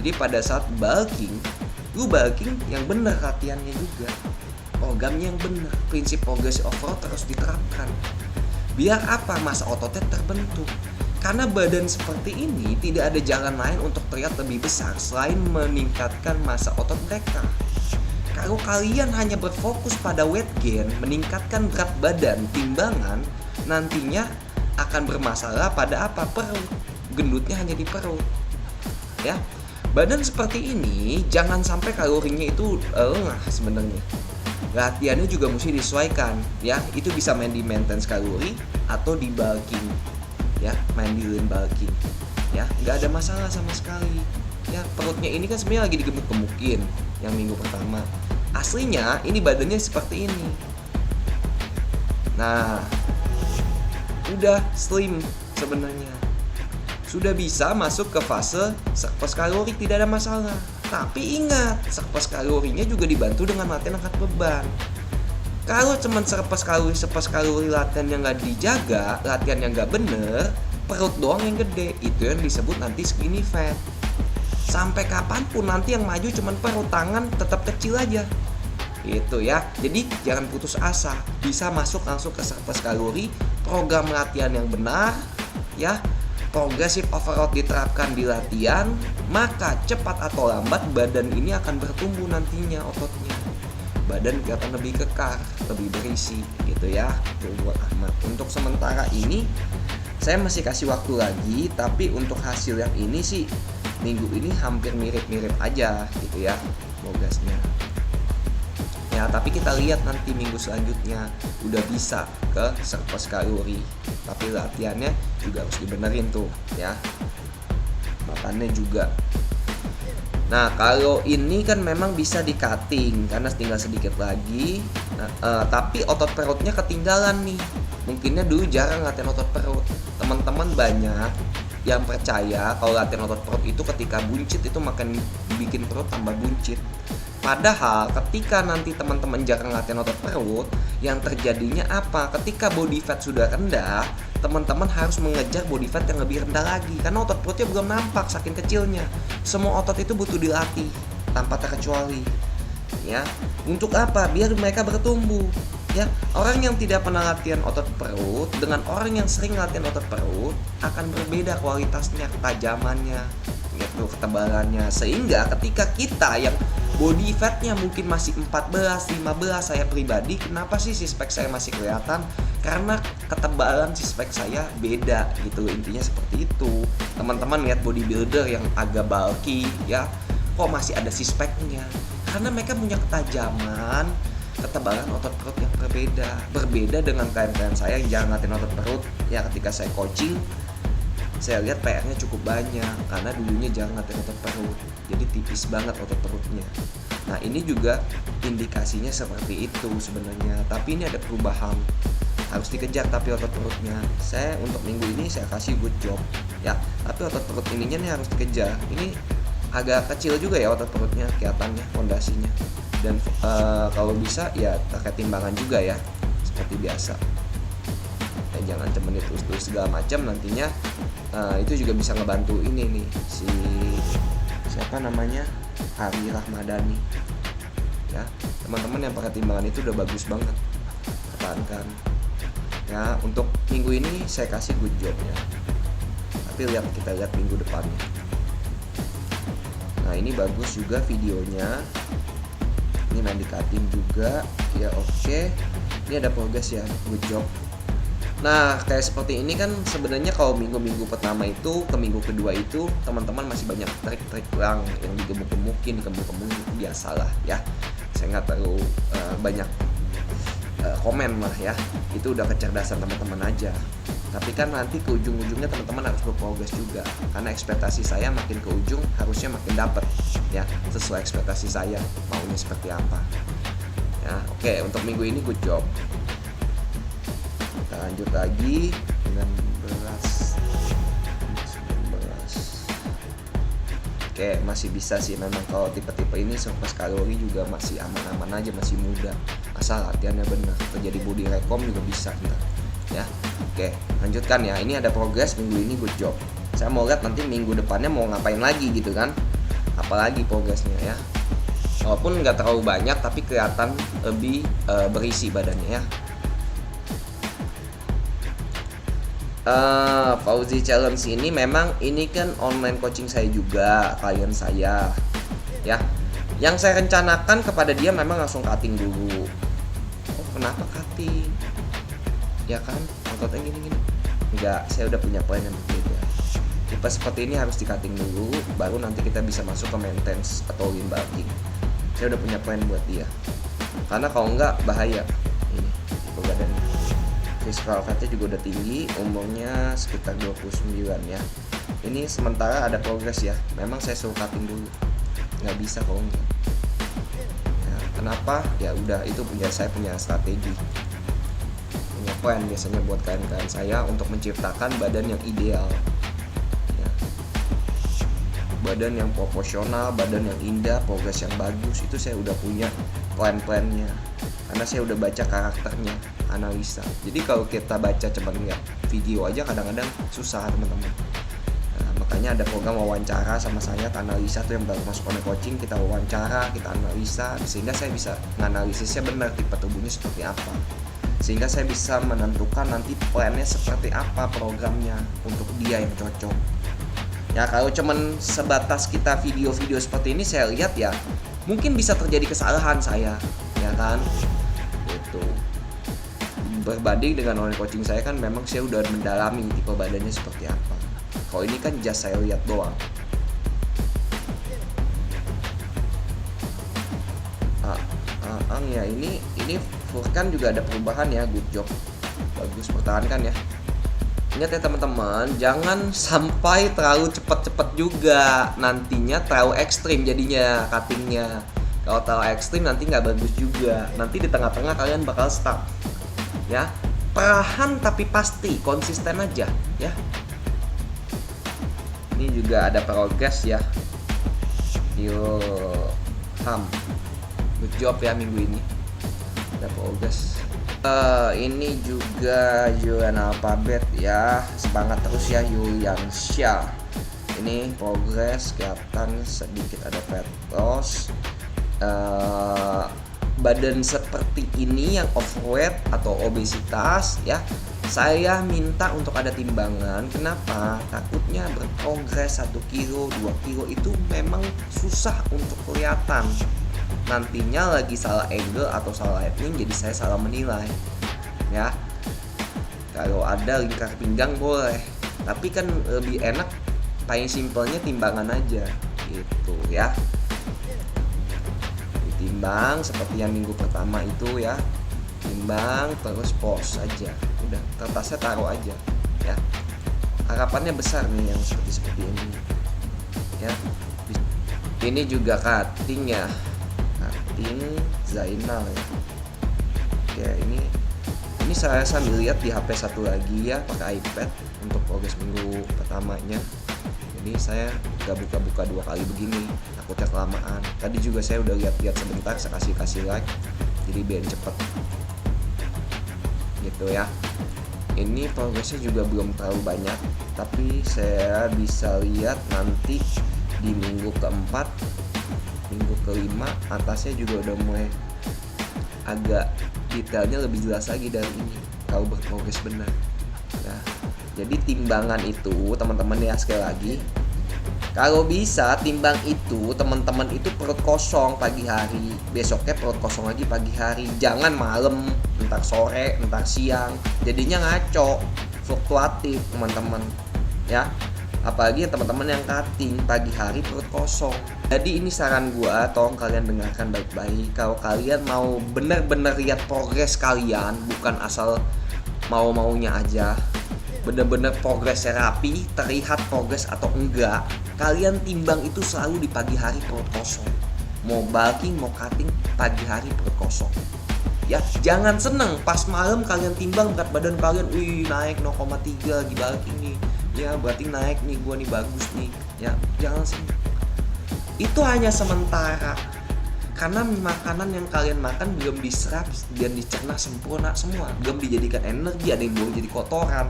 Jadi pada saat bulking, lu bulking yang benar latihannya juga, programnya yang benar, prinsip progressive overload terus diterapkan. Biar apa? Massa ototnya terbentuk. Karena badan seperti ini tidak ada jalan lain untuk terlihat lebih besar selain meningkatkan massa otot mereka. Kalau kalian hanya berfokus pada weight gain, meningkatkan berat badan, timbangan, nantinya akan bermasalah pada apa? Perut. Gendutnya hanya di perut. Ya. Badan seperti ini jangan sampai kalorinya itu lengah sebenarnya. Latihannya juga mesti disesuaikan, ya. Itu bisa main di maintenance kalori atau di bulking. Ya, main di lean bulking. Ya, nggak ada masalah sama sekali. Ya, perutnya ini kan sebenarnya lagi digemuk-gemukin yang minggu pertama. Aslinya ini badannya seperti ini. Nah, udah slim sebenarnya. Sudah bisa masuk ke fase surplus kalori, tidak ada masalah. Tapi ingat, surplus kalorinya juga dibantu dengan latihan angkat beban. Kalau cuma surplus kalori latihan yang nggak dijaga, latihan yang nggak bener, perut doang yang gede, itu yang disebut nanti skinny fat. Sampai kapanpun nanti yang maju cuma perut, tangan tetap kecil aja. Itu ya. Jadi jangan putus asa, bisa masuk langsung ke surplus kalori, program latihan yang benar ya. Progressive overload diterapkan di latihan, maka cepat atau lambat badan ini akan bertumbuh nantinya ototnya. Badan kelihatan lebih kekar, lebih berisi gitu ya. Itu buat Ahmad. Untuk sementara ini saya masih kasih waktu lagi, tapi untuk hasil yang ini sih minggu ini hampir mirip-mirip aja gitu ya progresnya. Ya, tapi kita lihat nanti minggu selanjutnya udah bisa ke surplus kalori. Tapi latihannya juga harus dibenerin tuh ya. Makannya juga. Nah, kalau ini kan memang bisa di cutting karena tinggal sedikit lagi. Tapi otot perutnya ketinggalan nih. Mungkinnya dulu jarang latihan otot perut. Teman-teman banyak yang percaya kalau latihan otot perut itu ketika buncit itu makin bikin perut tambah buncit. Padahal ketika nanti teman-teman jarang latihan otot perut, yang terjadinya apa? Ketika body fat sudah rendah, teman-teman harus mengejar body fat yang lebih rendah lagi karena otot perutnya belum nampak saking kecilnya. Semua otot itu butuh dilatih tanpa terkecuali. Ya, untuk apa? Biar mereka bertumbuh. Ya, orang yang tidak pernah latihan otot perut dengan orang yang sering latihan otot perut akan berbeda kualitasnya, ketajamannya, gitu, ketebalannya. Sehingga ketika kita yang body fatnya mungkin masih 14, 15, saya pribadi, kenapa sih six pack saya masih kelihatan? Karena ketebalan six pack saya beda gitu, intinya seperti itu. Teman-teman lihat bodybuilder yang agak bulky ya, kok masih ada six packnya? Karena mereka punya ketajaman, ketebalan otot perut yang berbeda dengan klien-klien saya yang jarang latihan otot perut. Ya, ketika saya coaching, saya lihat PR-nya cukup banyak karena dulunya jarang latihan otot perut, jadi tipis banget otot perutnya. Nah, ini juga indikasinya seperti itu sebenarnya. Tapi ini ada perubahan, harus dikejar tapi otot perutnya. Saya untuk minggu ini saya kasih good job ya, tapi otot perut ininya nih harus dikejar. Ini agak kecil juga ya otot perutnya kelihatannya, fondasinya. Dan kalau bisa ya pakai timbangan juga ya, seperti biasa. Jangan temenin terus segala macam, nantinya itu juga bisa ngebantu ini nih si siapa namanya, Ari Rahmadani ya. Teman-teman yang pakai timbangan itu udah bagus banget, pertahankan ya. Untuk minggu ini saya kasih good job ya, tapi kita lihat minggu depannya. Nah, ini bagus juga videonya, ini main di cutting juga ya. Oke, ini ada progress ya, good job. Nah, kayak seperti ini kan sebenarnya kalau minggu-minggu pertama itu ke minggu kedua itu teman-teman masih banyak trik-trik yang digemuk-gemukin, dikembung-kembungin, itu biasalah ya. Saya nggak terlalu banyak komen lah ya. Itu udah kecerdasan teman-teman aja. Tapi kan nanti ke ujung-ujungnya teman-teman harus berprogres juga. Karena ekspektasi saya makin ke ujung harusnya makin dapet ya, sesuai ekspektasi saya maunya seperti apa. Ya, oke, untuk minggu ini good job. Kita lanjut lagi 19. Oke, masih bisa sih memang kalau tipe-tipe ini surplus kalori juga masih aman-aman aja, masih muda. Asal latihannya benar. Terjadi body recom juga bisa kita. Ya. Oke, lanjutkan ya. Ini ada progres minggu ini, good job. Saya mau lihat nanti minggu depannya mau ngapain lagi gitu kan. Apalagi progresnya ya. Walaupun nggak terlalu banyak tapi kelihatan lebih berisi badannya ya. Fauzi Challenge ini memang ini kan online coaching saya juga, klien saya ya. Yang saya rencanakan kepada dia memang langsung cutting dulu. Oh, kenapa cutting? Ya kan, ototnya gini-gini. Enggak, saya udah punya plan yang berbeda. Tipe seperti ini harus di cutting dulu, baru nanti kita bisa masuk ke maintenance atau lean bulking. Saya udah punya plan buat dia. Karena kalau enggak bahaya. Ini tipe badannya. Physical fatnya juga udah tinggi, umurnya sekitar 29 ya. Ini sementara ada progres ya. Memang saya suruh cutting dulu. Nggak bisa kalau enggak. Ya, kenapa? Ya udah, itu saya punya strategi. Punya plan biasanya buat klien-klien saya untuk menciptakan badan yang ideal. Ya. Badan yang proporsional, badan yang indah, progres yang bagus, itu saya udah punya plan-plannya. Karena saya udah baca karakternya, analisa. Jadi kalau kita baca cuma lihat video aja kadang-kadang susah teman-teman. Nah, makanya Makanya ada program wawancara sama saya, analisa tuh yang baru masuk online coaching, kita wawancara, kita analisa, sehingga saya bisa menganalisisnya benar tipe tubuhnya seperti apa, sehingga saya bisa menentukan nanti plannya seperti apa, programnya untuk dia yang cocok. Ya kalau cuman sebatas kita video-video seperti ini saya lihat ya mungkin bisa terjadi kesalahan saya, ya kan, itu berbanding dengan online coaching saya kan memang saya udah mendalami tipe badannya seperti apa. Kalau ini kan just saya lihat doang. Ya ini Furkan juga ada perubahan ya, good job, bagus, pertahankan ya. Ingat ya teman-teman, jangan sampai terlalu cepat-cepat juga, nantinya terlalu ekstrim jadinya cuttingnya. Kalau terlalu ekstrim nanti nggak bagus juga, nanti di tengah-tengah kalian bakal stuck. Ya, perlahan tapi pasti, konsisten aja ya. Ini juga ada progres ya. Yo, good job ya minggu ini. Ada progres. Ini juga Julian Alphabet ya, semangat terus ya Yulian Syah. Ini progres, kelihatan sedikit ada fat loss. Badan seperti ini yang overweight atau obesitas ya, saya minta untuk ada timbangan. Kenapa? Takutnya berprogres 1 kilo, 2 kilo itu memang susah untuk kelihatan. Nantinya lagi salah angle atau salah lighting, jadi saya salah menilai ya. Kalau ada lingkar pinggang boleh, tapi kan lebih enak paling simpelnya timbangan aja gitu ya. Ditimbang seperti yang minggu pertama itu ya, timbang terus pause aja, udah kertasnya taruh aja ya. Harapannya besar nih yang seperti ini ya. Ini juga cutting ya, cutting Zainal ya. Ya ini saya sambil lihat di HP satu lagi ya, pakai iPad untuk progres minggu pertamanya. Ini saya gak buka-buka 2 kali begini, takutnya kelamaan. Tadi juga saya udah lihat-lihat sebentar, saya kasih like, jadi biar cepet gitu ya. Ini progresnya juga belum terlalu banyak, tapi saya bisa lihat nanti di minggu keempat, minggu kelima atasnya juga udah mulai agak detailnya lebih jelas lagi dari ini kalau berprogres benar ya. Jadi timbangan itu teman-teman ya, sekali lagi kalau bisa timbang itu teman-teman itu perut kosong pagi hari, besoknya perut kosong lagi pagi hari, jangan malam, entar sore, entar siang, jadinya ngaco, fluktuatif teman-teman ya. Apalagi teman-teman yang cutting pagi hari perut kosong. Jadi ini saran gua, tolong kalian dengarkan baik-baik. Kalau kalian mau benar-benar lihat progres kalian, bukan asal mau-maunya aja, benar-benar progresnya rapi, terlihat progres atau enggak, kalian timbang itu selalu di pagi hari perut kosong. Mau bulking, mau cutting, pagi hari perut kosong. Ya, jangan seneng pas malam kalian timbang berat badan kalian, wih naik 0,3 lagi bulking nih. Ya berarti naik nih, gua nih bagus nih. Ya, jangan seneng. Itu hanya sementara. Karena makanan yang kalian makan belum diserap dan dicerna sempurna semua, belum dijadikan energi, ada yang belum jadi kotoran.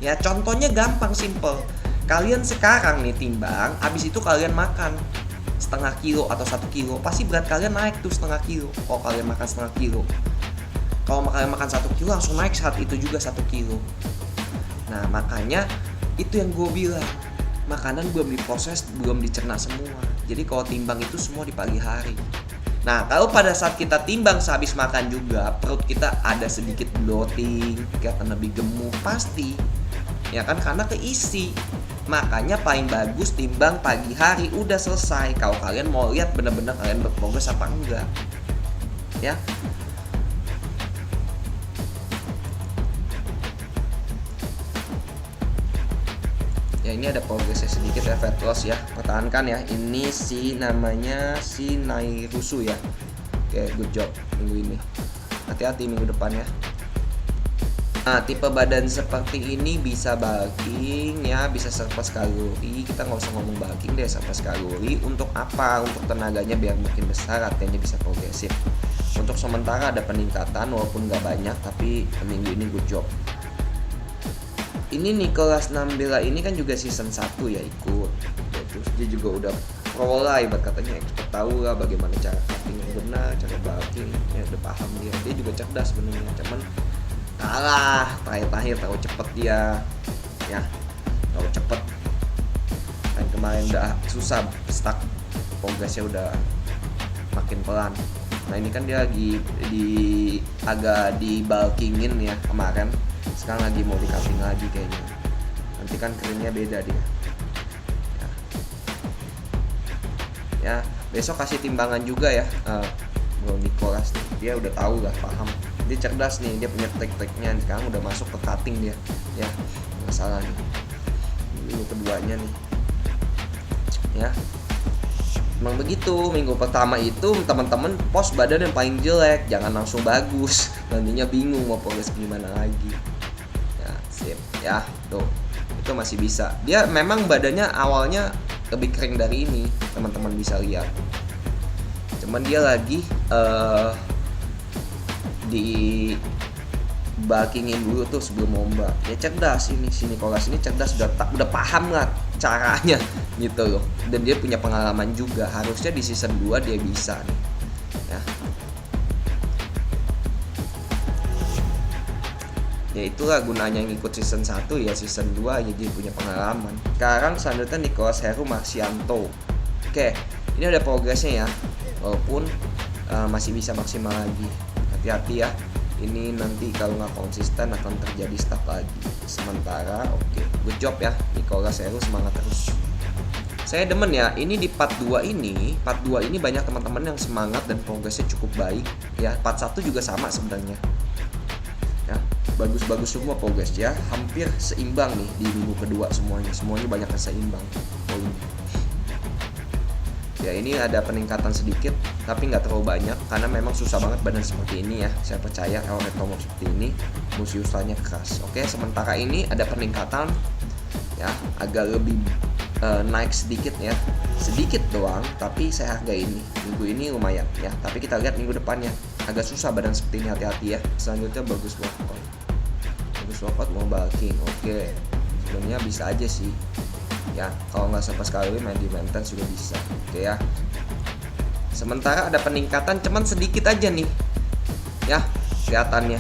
Ya contohnya gampang, simple. Kalian sekarang nih timbang, habis itu kalian makan setengah kilo atau 1 kilo, pasti berat kalian naik tuh setengah kilo. Kalau kalian makan setengah kilo, kalau kalian makan 1 kilo langsung naik saat itu juga 1 kilo. Nah makanya itu yang gue bilang, makanan belum diproses, belum dicerna semua. Jadi kalau timbang itu semua di pagi hari. Nah kalau pada saat kita timbang sehabis makan juga, perut kita ada sedikit bloating, kelihatan lebih gemuk pasti, ya kan, karena keisi. Makanya paling bagus timbang pagi hari, udah selesai. Kalau kalian mau lihat benar-benar kalian berprogres apa enggak ya. Ya ini ada progresnya sedikit ya, fat loss ya, pertahankan ya. Ini namanya si Nairusu ya. Oke, good job minggu ini. Hati-hati minggu depan ya. Nah, tipe badan seperti ini bisa bulking ya, bisa surplus kalori. Kita nggak usah ngomong bulking deh, surplus kalori. Untuk apa? Untuk tenaganya biar makin besar, artinya bisa progresif. Untuk sementara ada peningkatan walaupun nggak banyak, tapi minggu ini good job. ini Nicolas Nambela ini kan juga season 1 ya ikut ya, terus dia juga udah pro lah, ibarat katanya expert, tahu lah bagaimana cara cutting yang benar, cara bulking ya, udah paham dia juga cerdas sebenarnya, cuman kalah terakhir terlalu cepet dia ya, terlalu cepet dan kemarin udah susah stuck, progresnya udah makin pelan. Nah ini kan dia lagi agak di bulkingin ya kemarin, sekarang lagi mau di cutting lagi kayaknya, nanti kan keringnya beda dia ya. Besok kasih timbangan juga ya Bro Nicolas nih. Dia udah tahu lah, paham, dia cerdas nih, dia punya trik-triknya, sekarang udah masuk ke cutting dia ya, masalah nih minggu keduanya nih ya. Emang begitu, minggu pertama itu teman-teman post badan yang paling jelek, jangan langsung bagus, nantinya bingung mau progres gimana lagi ya. Sip ya, tuh itu masih bisa. Dia memang badannya awalnya lebih kering dari ini, teman-teman bisa lihat, cuman dia lagi di bulkingin dulu tuh sebelum lomba. Ya cerdas ini, si Nicolas ini cerdas, udah paham lah caranya gitu loh, dan dia punya pengalaman juga, harusnya di season 2 dia bisa nih ya. Ya itulah gunanya ngikut season 1 ya, season 2 ya dia punya pengalaman. Sekarang selanjutnya Nicolas Heru Marcianto. Oke, ini ada progresnya ya, walaupun masih bisa maksimal lagi. Hati-hati ya, ini nanti kalau nggak konsisten akan terjadi stuck lagi. Sementara oke, good job ya Nicolas Heru, semangat terus. Saya demen ya, ini di part 2 ini banyak teman-teman yang semangat dan progresnya cukup baik ya. Part 1 juga sama sebenarnya ya, bagus-bagus semua progres ya, hampir seimbang nih di minggu kedua, semuanya banyak yang seimbang poin. Ya ini ada peningkatan sedikit tapi nggak terlalu banyak, karena memang susah banget badan seperti ini ya. Saya percaya kalau retomop seperti ini musuh usahanya keras. Oke, sementara ini ada peningkatan ya, agak lebih naik sedikit ya, sedikit doang, tapi saya hargai ini. Minggu ini lumayan ya, tapi kita lihat minggu depannya agak susah badan seperti ini, hati-hati ya. Selanjutnya bagus workout mau bulking. Oke, sebenarnya bisa aja sih ya, kalau nggak sama sekali main di maintenance juga bisa. Oke ya, sementara ada peningkatan cuman sedikit aja nih ya kelihatannya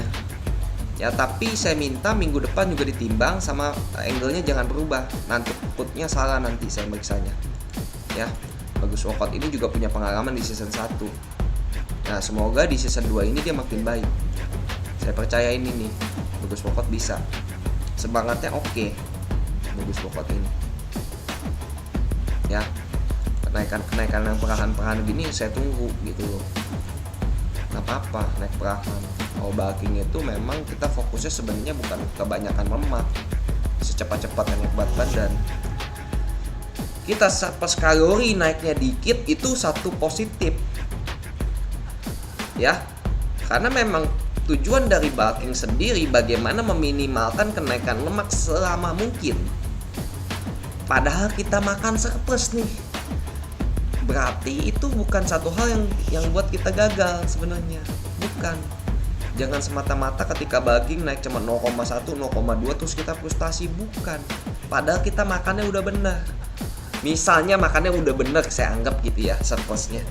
ya, tapi saya minta minggu depan juga ditimbang sama angle-nya jangan berubah, nanti putnya salah nanti saya meriksanya ya. Bagus workout ini juga punya pengalaman di season 1. Nah semoga di season 2 ini dia makin baik, saya percaya ini nih. Bagus workout bisa, semangatnya oke. Bagus workout ini ya, kenaikan yang perlahan gini saya tunggu gitu loh, nggak apa-apa naik perlahan. Kalau bulking itu memang kita fokusnya sebenarnya bukan kebanyakan lemak, secepat-cepatnya naik berat badan. Kita pas kalori naiknya dikit itu satu positif ya, karena memang tujuan dari bulking sendiri bagaimana meminimalkan kenaikan lemak selama mungkin. Padahal kita makan surplus nih, berarti itu bukan satu hal yang buat kita gagal sebenarnya, bukan. Jangan semata-mata ketika bulking naik cuma 0,1, 0,2 terus kita frustasi, bukan. Padahal kita makannya udah benar. Misalnya makannya udah benar, saya anggap gitu ya surplusnya,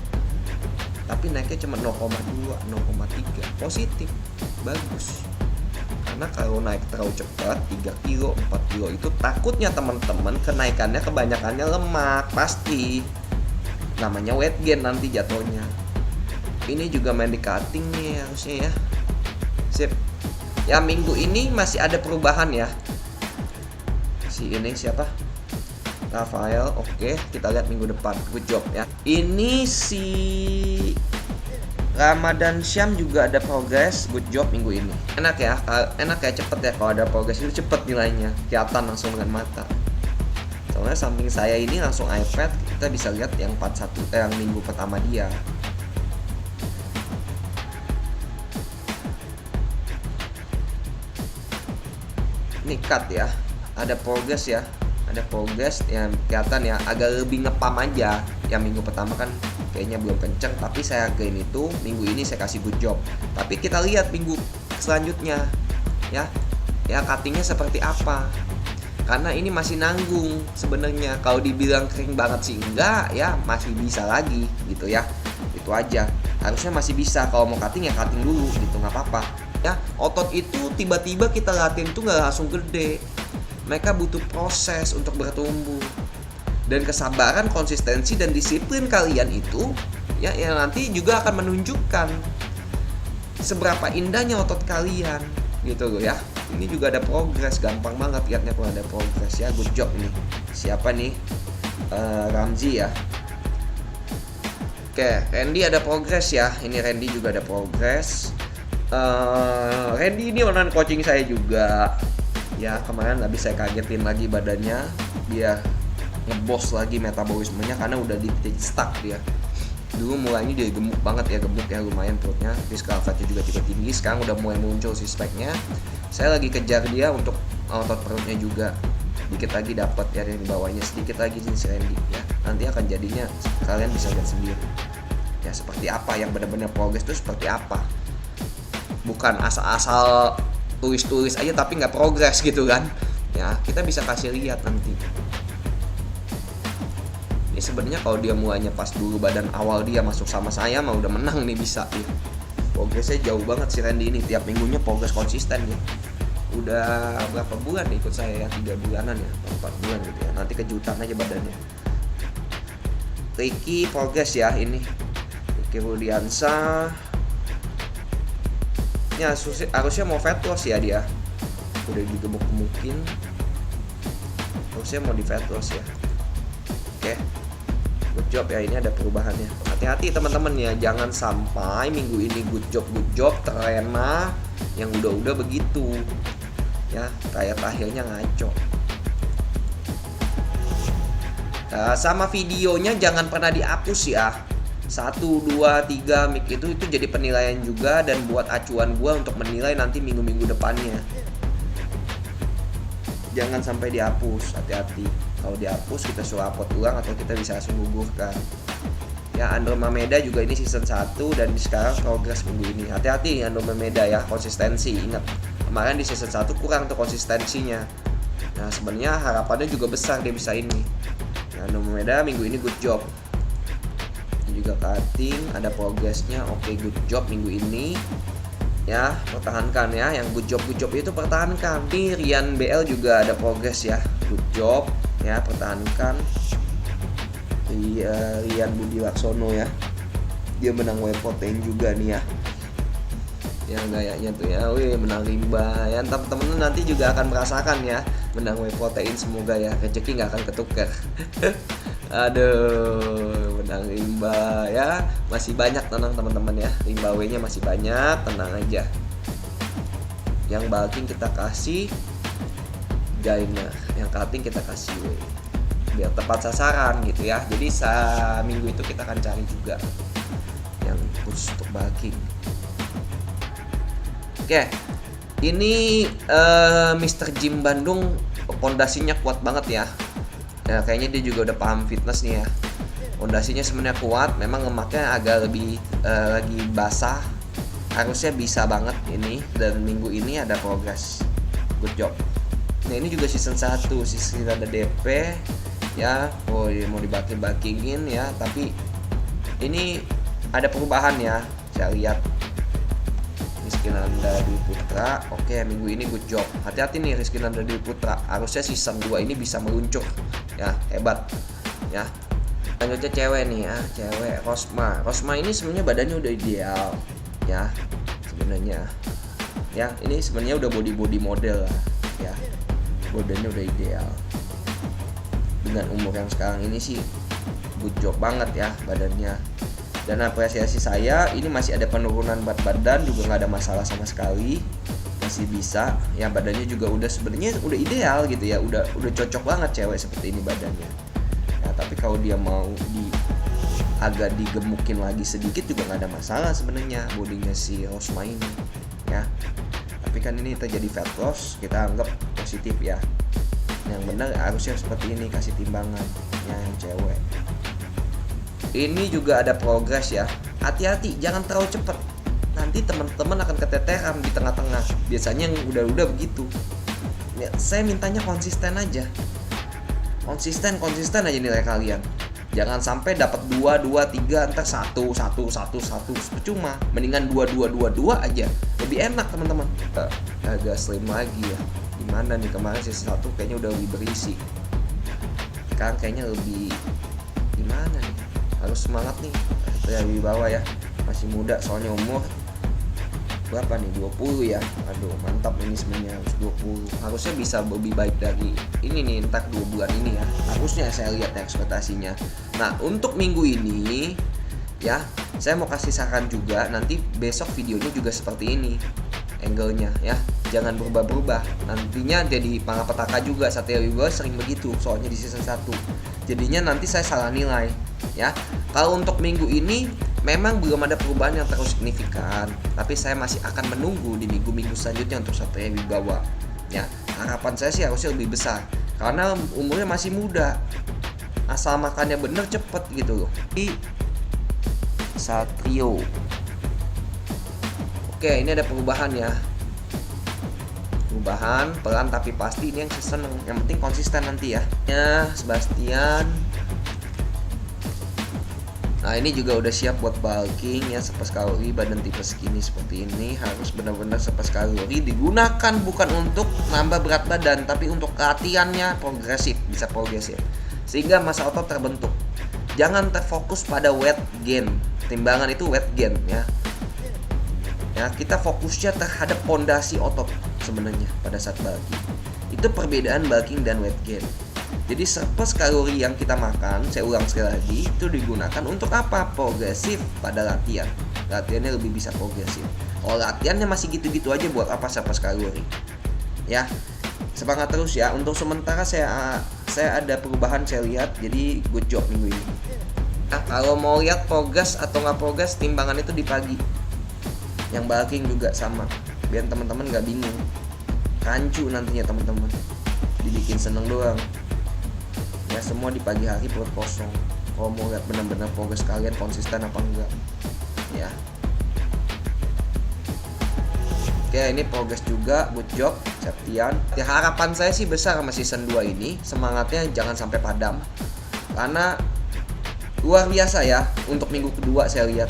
tapi naiknya cuma 0,2, 0,3, positif, bagus. Karena kalau naik terlalu cepat 3 kilo, 4 kilo itu takutnya teman-teman kenaikannya kebanyakannya lemak, pasti namanya weight gain nanti jatuhnya. Ini juga main di cutting nih harusnya ya. Sip ya, minggu ini masih ada perubahan ya. Si ini siapa? Rafael. Oke, kita lihat minggu depan. Good job ya. Ini si Ramadan Syam juga ada progress, good job minggu ini. Enak ya cepet ya, kalau ada progress itu cepet nilainya, kelihatan langsung dengan mata. Soalnya samping saya ini langsung iPad, kita bisa lihat yang yang minggu pertama dia. Ini cut ya, ada progress ya, yang kelihatan ya, agak lebih ngepam aja. Yang minggu pertama kan kayaknya belum kenceng, tapi saya hargain itu. Minggu ini saya kasih good job, tapi kita lihat minggu selanjutnya ya cuttingnya seperti apa. karena ini masih nanggung sebenarnya. Kalau dibilang kering banget sih enggak ya, masih bisa lagi gitu ya. Itu aja, harusnya masih bisa. Kalau mau cutting ya cutting dulu gitu, nggak apa-apa ya. Otot itu tiba-tiba kita latihan itu nggak langsung gede, mereka butuh proses untuk bertumbuh. Dan kesabaran, konsistensi, dan disiplin kalian itu ya yang nanti juga akan menunjukkan seberapa indahnya otot kalian gitu loh ya. Ini juga ada progres, gampang banget lihatnya kalau ada progres ya. Good job nih. Siapa nih? Ramzi ya. Oke, Randy ada progres ya. Ini Randy juga ada progres. Randy ini online coaching saya juga. Ya, kemarin habis saya kagetin lagi badannya. Dia ngebos lagi metabolismenya karena udah di titik stuck dia. Dulu mulainya dia gemuk banget ya, gemuk ya lumayan perutnya. Physical fatnya juga cukup tinggi. Sekarang udah mulai muncul si speknya. Saya lagi kejar dia untuk otot perutnya juga. Dikit lagi dapat ya yang di bawahnya, sedikit lagi si Randy ya. Nanti akan jadinya kalian bisa lihat sendiri. Ya seperti apa yang benar-benar progres itu seperti apa. Bukan asal-asal tulis-tulis aja tapi nggak progres gitu kan. Ya, kita bisa kasih lihat nanti. Ini sebenarnya kalau dia mulainya pas dulu badan awal dia masuk sama saya mah udah menang nih bisa ya. Progresnya jauh banget si Randy ini, tiap minggunya progres konsisten ya. Udah berapa bulan nih ikut saya ya, 3 bulanan ya, 4 bulan gitu ya. Nanti kejutan aja badannya. Ricky progres ya ini. Ricky Rudiansa. Ya harusnya mau fat loss ya dia. Udah digemuk-gemukin. Harusnya mau di fat loss ya. Oke. Good job ya, ini ada perubahannya. Hati-hati teman-teman ya, jangan sampai minggu ini good job terlena yang udah begitu. Ya, kayak akhirnya ngaco. Sama videonya jangan pernah dihapus ya. 1, 2, 3 mic itu jadi penilaian juga dan buat acuan gua untuk menilai nanti minggu-minggu depannya. Jangan sampai dihapus, hati-hati. Kalau dihapus kita suruh upload ulang atau kita bisa langsung gugurkan. Ya, Andromeda juga ini season 1 dan sekarang progres minggu ini. Hati-hati Andromeda ya, konsistensi. Ingat, kemarin di season 1 kurang tuh konsistensinya. Nah, sebenarnya harapannya juga besar dia bisa ini. Ya, Andromeda minggu ini good job. Ini juga cutting, ada progresnya. Oke, good job minggu ini. Ya, pertahankan ya, yang good job itu pertahankan. Ini Rian BL juga ada progres ya, good job ya, pertahankan. Rian Budi Laksono ya, dia menang whey protein juga nih ya. Yang gayanya tuh ya, wih menang rimba ya. Temen-temen nanti juga akan merasakan ya, menang whey protein, semoga ya rezeki nggak akan ketukar. Aduh, menang rimba ya, masih banyak, tenang teman-teman ya, rimba W-nya masih banyak, tenang aja. Yang bulking kita kasih gainer, yang cutting kita kasih W, biar tepat sasaran gitu ya. Jadi minggu itu kita akan cari juga yang khusus untuk bulking. Oke, ini Mr. Gym Bandung pondasinya kuat banget ya. Ya, kayaknya dia juga udah paham fitness nih ya. Pondasinya sebenarnya kuat, memang lemaknya agak lebih lagi basah. Harusnya bisa banget ini, dan minggu ini ada progres. Good job. Nah, ini juga season 1, season ada DP ya. Oh, mau dibakingin ya, tapi ini ada perubahan ya. Saya lihat Rizky Nanda Dwi Putra. Oke, minggu ini good job. Hati-hati nih Rizky Nanda Dwi Putra. Harusnya season 2 ini bisa meluncur. Ya, hebat. Ya. Lanjutnya cewek nih ya, cewek Rosma ini sebenarnya badannya udah ideal ya. Sebenarnya. Ya, ini sebenarnya udah body model lah ya. Badannya udah ideal. Dengan umur yang sekarang ini sih good job banget ya badannya. Dan apresiasi saya, ini masih ada penurunan berat badan juga nggak ada masalah sama sekali, masih bisa ya. Badannya juga udah sebenarnya udah ideal gitu ya, udah cocok banget cewek seperti ini badannya ya. Tapi kalau dia mau agak digemukin lagi sedikit juga nggak ada masalah sebenarnya bodinya si Rosma ini ya. Tapi kan ini terjadi fat loss, kita anggap positif ya. Yang benar harusnya seperti ini, kasih timbangan ya yang cewek. Ini juga ada progres ya. Hati-hati, jangan terlalu cepat. Nanti teman-teman akan keteteran di tengah-tengah. Biasanya yang udah begitu. saya mintanya konsisten aja. Konsisten aja nilai kalian. Jangan sampai dapat 2, 3, entar 1, percuma. Mendingan 2 aja. Lebih enak teman-teman. Agak slim lagi ya. Gimana nih, kemarin season 1 kayaknya udah lebih berisi. Sekarang kayaknya lebih gimana nih? Harus semangat nih. Dari bawah ya. Masih muda soalnya umur berapa nih, 20 ya. Aduh mantap ini sebenarnya, harus 20. Harusnya bisa lebih baik dari ini nih, entar 2 bulan ini ya. Harusnya saya lihat ekspektasinya. Nah untuk minggu ini ya, saya mau kasih saran juga. Nanti besok videonya juga seperti ini angle-nya ya. Jangan berubah-berubah. Nantinya jadi malapetaka juga. Satria Wibawa sering begitu soalnya di season 1. Jadinya nanti saya salah nilai ya. Kalau untuk minggu ini memang belum ada perubahan yang terlalu signifikan, tapi saya masih akan menunggu di minggu-minggu selanjutnya untuk Satria Wibawa. Ya, harapan saya sih harusnya lebih besar karena umurnya masih muda. Asal makannya bener cepet gitu loh. Di Satrio. Oke, ini ada perubahan ya. Perubahan pelan tapi pasti, ini yang saya seneng. Yang penting konsisten nanti ya. Ya, Sebastian. Nah ini juga udah siap buat bulking ya, 11 kalori, badan tipe skinny seperti ini harus benar-benar 11 kalori digunakan bukan untuk nambah berat badan, tapi untuk latihannya progresif, bisa progresif sehingga massa otot terbentuk. Jangan terfokus pada weight gain, timbangan itu weight gain ya. Ya kita fokusnya terhadap pondasi otot sebenarnya pada saat bulking. Itu perbedaan bulking dan weight gain. Jadi surplus kalori yang kita makan, saya ulang sekali lagi, itu digunakan untuk apa? Progresif pada latihan. Latihannya lebih bisa progresif. Kalau latihannya masih gitu-gitu aja, buat apa surplus kalori? Ya, semangat terus ya. Untuk sementara saya ada perubahan saya lihat, jadi good job minggu ini. Nah, kalau mau lihat progres atau nggak progres, timbangan itu di pagi. Yang bulking juga sama, biar teman-teman nggak bingung. Rancu nantinya teman-teman, dibikin seneng doang. Ya semua di pagi hari perut kosong. Kalau mau lihat benar-benar progres kalian konsisten apa enggak ya. Oke ini progres juga, good job Septian. Ya, harapan saya sih besar sama season 2 ini. Semangatnya jangan sampai padam karena luar biasa ya. Untuk minggu kedua saya lihat,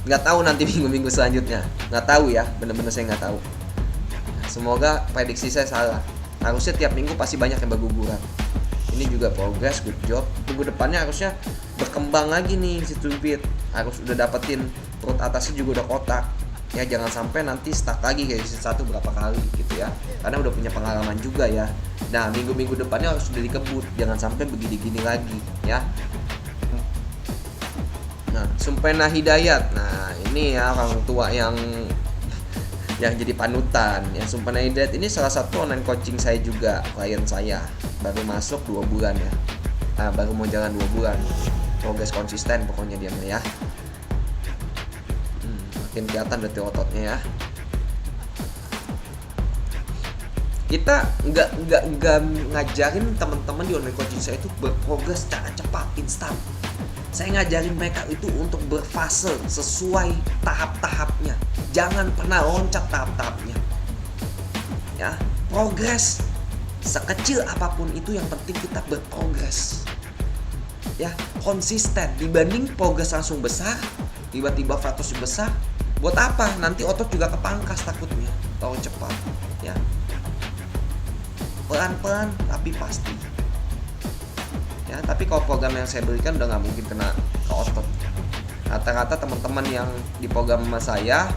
nggak tahu nanti minggu-minggu selanjutnya, nggak tahu ya, benar-benar saya nggak tahu. Semoga prediksi saya salah. Harusnya tiap minggu pasti banyak yang berguguran. Ini juga progress, good job. Minggu depannya harusnya berkembang lagi nih si Twinbit. Harus udah dapetin perut atasnya juga udah kotak. Ya jangan sampai nanti stuck lagi kayak season 1 berapa kali gitu ya. Karena udah punya pengalaman juga ya. Nah minggu-minggu depannya harus udah dikebut. Jangan sampai begini-gini lagi ya. Nah Sumpena Hidayat. Nah ini ya orang tua yang jadi panutan ya. Sumpena Hidayat ini salah satu online coaching saya juga, klien saya. Baru masuk 2 bulan ya. Nah, baru mau jalan 2 bulan. Progres konsisten pokoknya dia mah ya. Makin kelihatan detil ototnya ya. Kita nggak ngajarin teman-teman di online coaching saya itu berprogres secara cepat, instan. Saya ngajarin mereka itu untuk berfase sesuai tahap-tahapnya. Jangan pernah loncat tahap-tahapnya. Ya, progres sekecil apapun itu, yang penting kita berprogres. Ya, konsisten dibanding progres langsung besar, tiba-tiba 100 besar. Buat apa? Nanti otot juga kepangkas takutnya. Tahu cepat, ya. Pelan-pelan tapi pasti. Ya, tapi kalau program yang saya berikan udah nggak mungkin kena ke otot. Rata-rata teman-teman yang di program sama saya,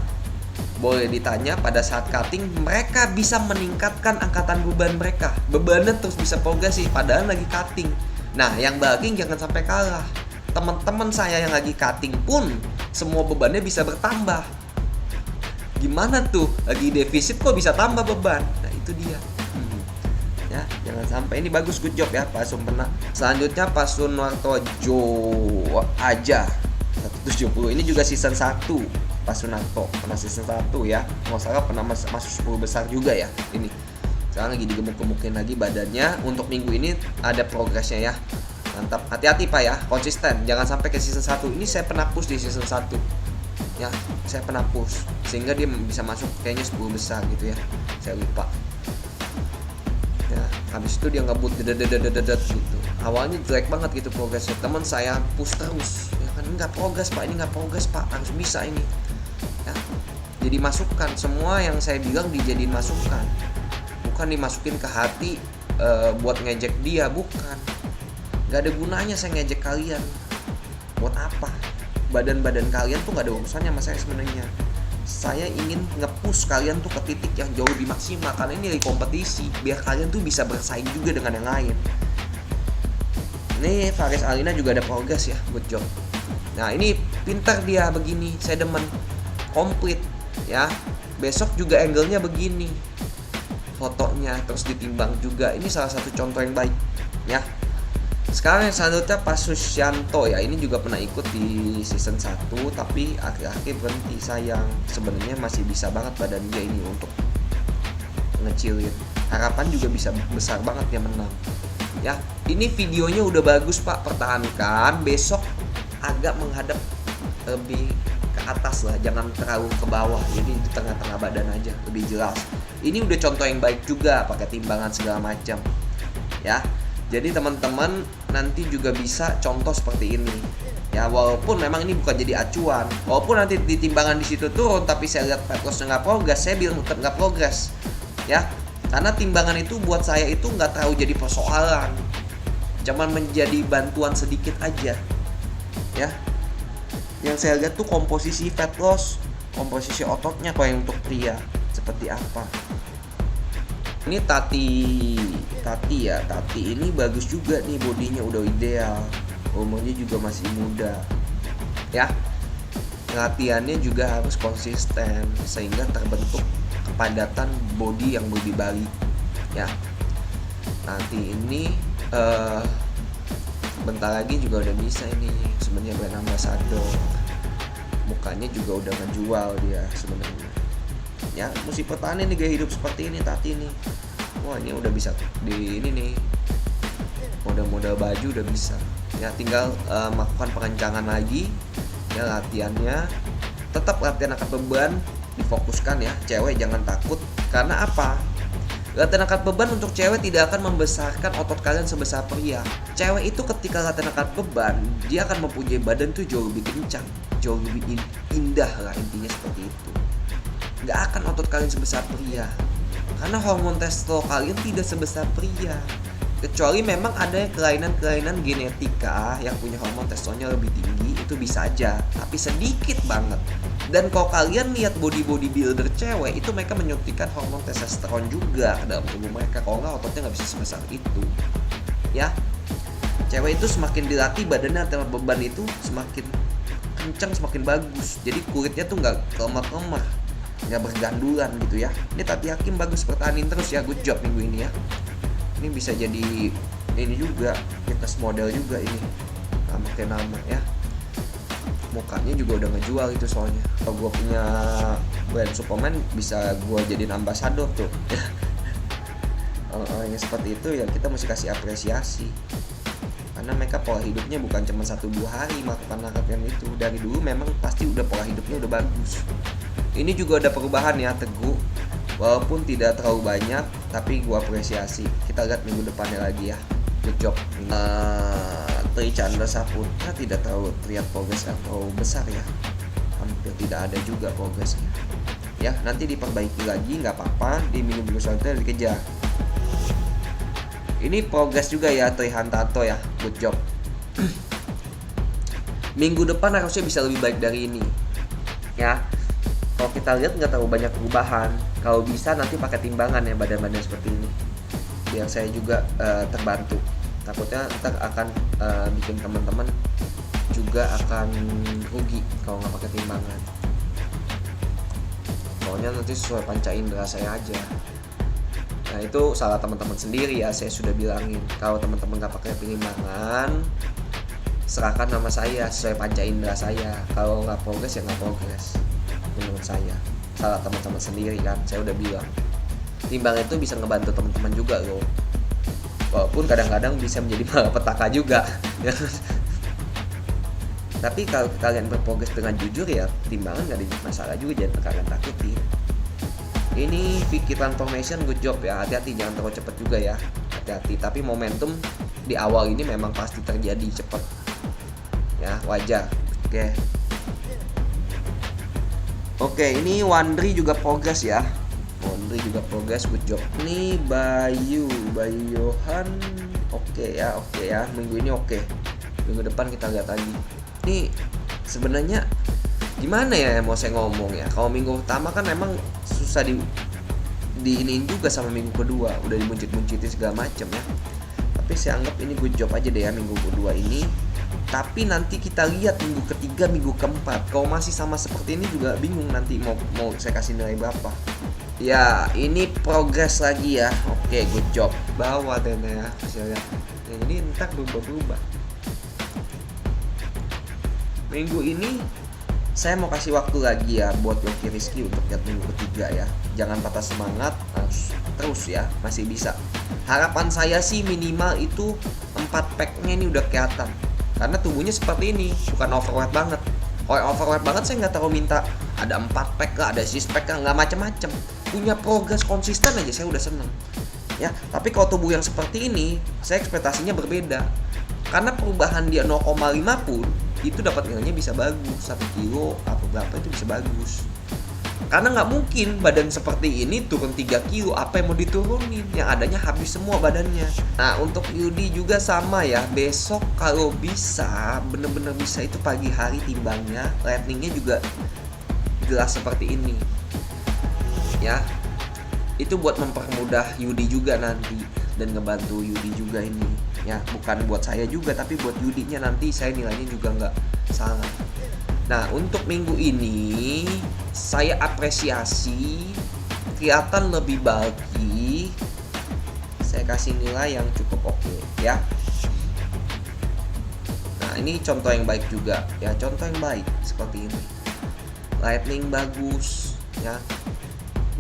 boleh ditanya pada saat cutting mereka bisa meningkatkan angkatan beban mereka. Bebannya terus bisa progresif padahal lagi cutting. Nah, yang bulking jangan sampai kalah. Teman-teman saya yang lagi cutting pun semua bebannya bisa bertambah. Gimana tuh? Lagi defisit kok bisa tambah beban? Nah, itu dia. Ya, jangan sampai. Ini bagus, good job ya Pak Sumpena. Selanjutnya Pak Sunartojo aja 170. Ini juga season 1. Pak Sunarto pernah season 1 ya, nggak salah pernah masuk 10 besar juga ya. Ini sekarang lagi digemuk-gemukin lagi badannya. Untuk minggu ini ada progresnya ya, mantap. Hati-hati Pak ya, konsisten, jangan sampai ke season 1. Ini saya pernah push di season 1 ya, saya pernah push sehingga dia bisa masuk kayaknya 10 besar gitu ya, saya lupa. Habis itu dia ngebut dedet gitu. Awalnya jelek banget gitu progresnya. Teman saya push terus, ya kan nggak progres pak, ini nggak progres pak, harus bisa ini. Ya, jadi masukan, semua yang saya bilang dijadiin masukan, bukan dimasukin ke hati buat ngejek dia, bukan. Nggak ada gunanya saya ngejek kalian. Buat apa? Badan-badan kalian tuh nggak ada urusannya sama saya sebenarnya. Saya ingin nge-push kalian tuh ke titik yang jauh lebih maksimal, karena ini lagi kompetisi, biar kalian tuh bisa bersaing juga dengan yang lain. Nih Faris Alina juga ada progres ya, good job. Nah ini pintar dia begini, saya demen, komplit ya. Besok juga angle-nya begini, fotonya terus ditimbang juga. Ini salah satu contoh yang baik ya. Sekarang yang selanjutnya Pak Susyanto ya, ini juga pernah ikut di season 1 tapi akhir-akhir berhenti, sayang. Sebenarnya masih bisa banget badan dia ini untuk ngecilin. Harapan juga bisa besar banget dia menang. Ya, ini videonya udah bagus Pak, pertahankan. Besok agak menghadap lebih ke atas lah, jangan terlalu ke bawah. Jadi di tengah-tengah badan aja, lebih jelas. Ini udah contoh yang baik juga, pakai timbangan segala macam. Ya. Jadi teman-teman nanti juga bisa contoh seperti ini. Ya walaupun memang ini bukan jadi acuan, walaupun nanti di timbangan di situ turun, tapi saya lihat fat loss-nya nggak progres, saya bilang tetap nggak progres. Ya, karena timbangan itu buat saya itu nggak terlalu jadi persoalan, cuman menjadi bantuan sedikit aja. Ya, yang saya lihat tuh komposisi fat loss, komposisi ototnya kalau yang untuk pria seperti apa. Ini Tati ini bagus juga nih, bodinya udah ideal, umurnya juga masih muda ya. Latihannya juga harus konsisten sehingga terbentuk kepadatan body yang lebih baik ya. Nanti ini bentar lagi juga udah bisa ini sebenarnya brand ambassador, mukanya juga udah ngejual dia sebenarnya ya. Mesti pertahanin nih gaya hidup seperti ini Tati nih. Wah ini udah bisa di ini nih, model-model baju udah bisa ya. Tinggal melakukan pengencangan lagi ya, latihannya tetap latihan angkat beban, difokuskan ya. Cewek jangan takut, karena apa? Latihan angkat beban untuk cewek tidak akan membesarkan otot kalian sebesar pria. Cewek itu ketika latihan angkat beban, dia akan mempunyai badan tuh jauh lebih kencang, jauh lebih indah lah, intinya seperti itu. Nggak akan otot kalian sebesar pria, karena hormon testosteron kalian tidak sebesar pria. Kecuali memang ada kelainan-kelainan genetika yang punya hormon testosteronnya lebih tinggi, itu bisa aja, tapi sedikit banget. Dan kalau kalian lihat bodybuilder cewek, itu mereka menyuntikkan hormon testosteron juga ke dalam tubuh mereka. Kalau nggak, ototnya nggak bisa sebesar itu ya. Cewek itu semakin dilatih badannya antara beban itu semakin kencang, semakin bagus. Jadi kulitnya tuh nggak kelemah-kelemah, nggak bergandulan gitu ya. Ini Tati Hakim bagus, pertahanin terus ya, good job minggu ini ya. Ini bisa jadi ini juga, fitness model juga ini, pakai nama ya. Mukanya juga udah ngejual itu soalnya. Kalau gue punya brand suplemen bisa gue jadiin ambassador tuh. Yang seperti itu ya kita mesti kasih apresiasi, karena mereka pola hidupnya bukan cuma 1-2 hari melakukan latihan itu. Dari dulu memang pasti udah pola hidupnya udah bagus. Ini juga ada perubahan ya, Teguh, walaupun tidak terlalu banyak, tapi gua apresiasi. Kita lihat minggu depannya lagi ya. Good job. Tri Chandra Saputra tidak terlalu terlihat progres atau besar ya, hampir tidak ada juga progresnya ya. Nanti diperbaiki lagi, nggak apa-apa, di minggu selanjutnya dikejar. Ini progres juga ya Tri Hantato ya, good job. Minggu depan harusnya bisa lebih baik dari ini ya. Kalau kita lihat nggak terlalu banyak perubahan. Kalau bisa nanti pakai timbangan ya, badan-badan seperti ini, biar saya juga terbantu. Takutnya ntar akan bikin teman-teman juga akan rugi kalau nggak pakai timbangan. Soalnya nanti sesuai panca indera saya aja. Nah itu salah teman-teman sendiri ya, saya sudah bilangin. Kalau teman-teman nggak pakai timbangan, serahkan nama saya sesuai panca indera saya. Kalau nggak progres ya nggak progres. Menurut saya salah teman-teman sendiri kan, saya udah bilang. Timbang itu bisa ngebantu teman-teman juga loh, walaupun kadang-kadang bisa menjadi malapetaka juga. Tapi kalau kalian berprogres dengan jujur ya, timbangan gak ada masalah juga, jangan kalian takutin. Ini Vicky Transformation, good job ya, hati-hati jangan terlalu cepat juga ya. hati-hati. Tapi momentum di awal ini memang pasti terjadi cepat, ya wajar. Oke, ini Wandri juga progress ya. Wandri juga progress, good job. Ini Bayu Yohan, oke ya. Minggu ini oke. Minggu depan kita lihat lagi. Ini sebenarnya gimana ya mau saya ngomong ya. Kalau minggu pertama kan memang susah diinin juga sama minggu kedua, udah dibuncit-buncitin segala macem ya. Tapi saya anggap ini good job aja deh ya minggu kedua ini. Tapi nanti kita lihat minggu ketiga, minggu keempat. Kalau masih sama seperti ini juga bingung nanti mau saya kasih nilai berapa. Ya, ini progress lagi ya. Oke, good job. Bawa Tena ya, kasih lihat. Nah, ini entar berubah-ubah. Minggu ini saya mau kasih waktu lagi ya buat Yoki Rizky untuk lihat minggu ketiga ya. Jangan patah semangat, harus terus ya, masih bisa. Harapan saya sih minimal itu 4 pack-nya ini udah kelihatan. Karena tubuhnya seperti ini, bukan overweight banget. Kalau overweight banget saya nggak terlalu minta ada 4 pack lah, ada 6 pack lah, nggak macem-macem. Punya progres konsisten aja saya udah seneng. Ya, tapi kalau tubuh yang seperti ini, saya ekspektasinya berbeda. Karena perubahan dia 0,5 pun itu dapat nilainya bisa bagus. 1 kilo atau berapa itu bisa bagus. Karena nggak mungkin badan seperti ini turun 3 kilo, apa yang mau diturunin? Yang adanya habis semua badannya. Nah, untuk Yudi juga sama ya. Besok kalau bisa, bener-bener bisa itu pagi hari timbangnya, lightningnya juga jelas seperti ini. Ya, itu buat mempermudah Yudi juga nanti dan ngebantu Yudi juga ini. Ya, bukan buat saya juga, tapi buat Yudinya nanti saya nilainya juga nggak salah. Nah, untuk minggu ini saya apresiasi kelihatan lebih bagi. Saya kasih nilai yang cukup oke ya. Nah, ini contoh yang baik juga ya, contoh yang baik seperti ini. Lightning bagus ya.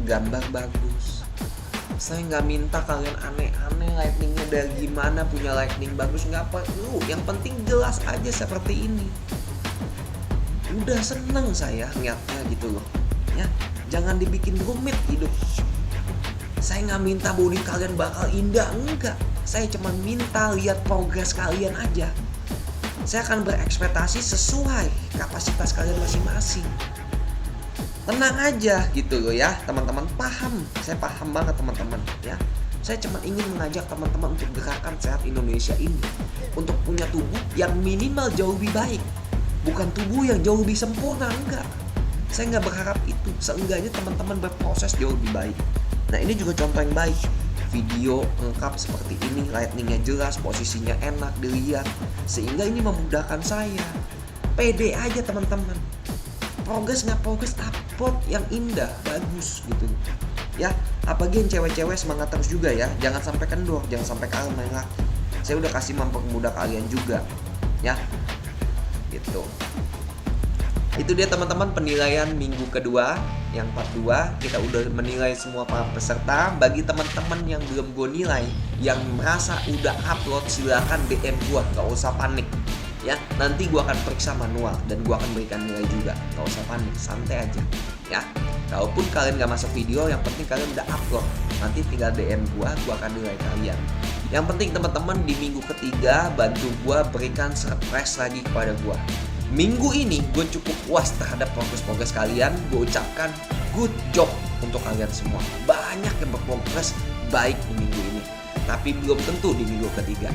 Gambar bagus. Saya nggak minta kalian aneh-aneh lightningnya dari gimana, punya lightning bagus, nggak perlu. Yang penting jelas aja seperti ini. Udah seneng saya ngeliatnya gitu loh ya. Jangan dibikin rumit hidup. Saya nggak minta body kalian bakal indah, enggak. Saya cuma minta lihat progres kalian aja. Saya akan berekspektasi sesuai kapasitas kalian masing-masing. Tenang aja gitu loh ya teman-teman. Paham, saya paham banget teman-teman ya. Saya cuma ingin mengajak teman-teman untuk gerakan sehat Indonesia ini, untuk punya tubuh yang minimal jauh lebih baik. Bukan tubuh yang jauh lebih sempurna, enggak. Saya nggak berharap itu. Seenggaknya teman-teman berproses jauh lebih baik. Nah, ini juga contoh yang baik. Video lengkap seperti ini, lightningnya jelas, posisinya enak dilihat, sehingga ini memudahkan saya. Pede aja teman-teman. Progres nggak progres, upload yang indah, bagus gitu. Ya, apalagi yang cewek-cewek semangat terus juga ya. Jangan sampai kendor, jangan sampai kalah main laki. Saya udah kasih mempermudah kalian juga. Ya. Gitu. Itu dia teman-teman penilaian minggu kedua yang part 2. Kita udah menilai semua para peserta. Bagi teman-teman yang belum gue nilai, yang merasa udah upload, silahkan DM gue, gak usah panik ya. Nanti gue akan periksa manual dan gue akan berikan nilai juga. Gak usah panik, santai aja ya. Kalaupun kalian gak masuk video, yang penting kalian udah upload, nanti tinggal DM gue akan nilai kalian. Yang penting teman-teman di minggu ketiga bantu gue berikan surprise lagi kepada gue. Minggu ini gue cukup puas terhadap progres kalian. Gue ucapkan good job untuk kalian semua. Banyak yang berprogres baik di minggu ini, tapi belum tentu di minggu ketiga.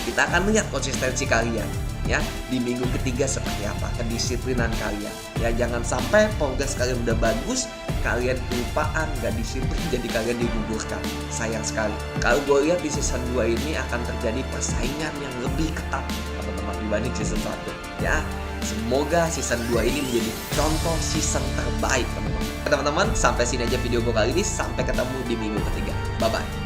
Kita akan lihat konsistensi kalian ya di minggu ketiga seperti apa, kedisiplinan kalian ya. Jangan sampai progres kalian udah bagus, kalian kelupaan, gak disiplin, jadi kalian digugurkan. Sayang sekali. Kalau gue lihat di season 2 ini akan terjadi persaingan yang lebih ketat teman-teman dibanding season 1 ya. Semoga season 2 ini menjadi contoh season terbaik teman-teman. Teman-teman, sampai sini aja video gue kali ini. Sampai ketemu di minggu ketiga. Bye-bye.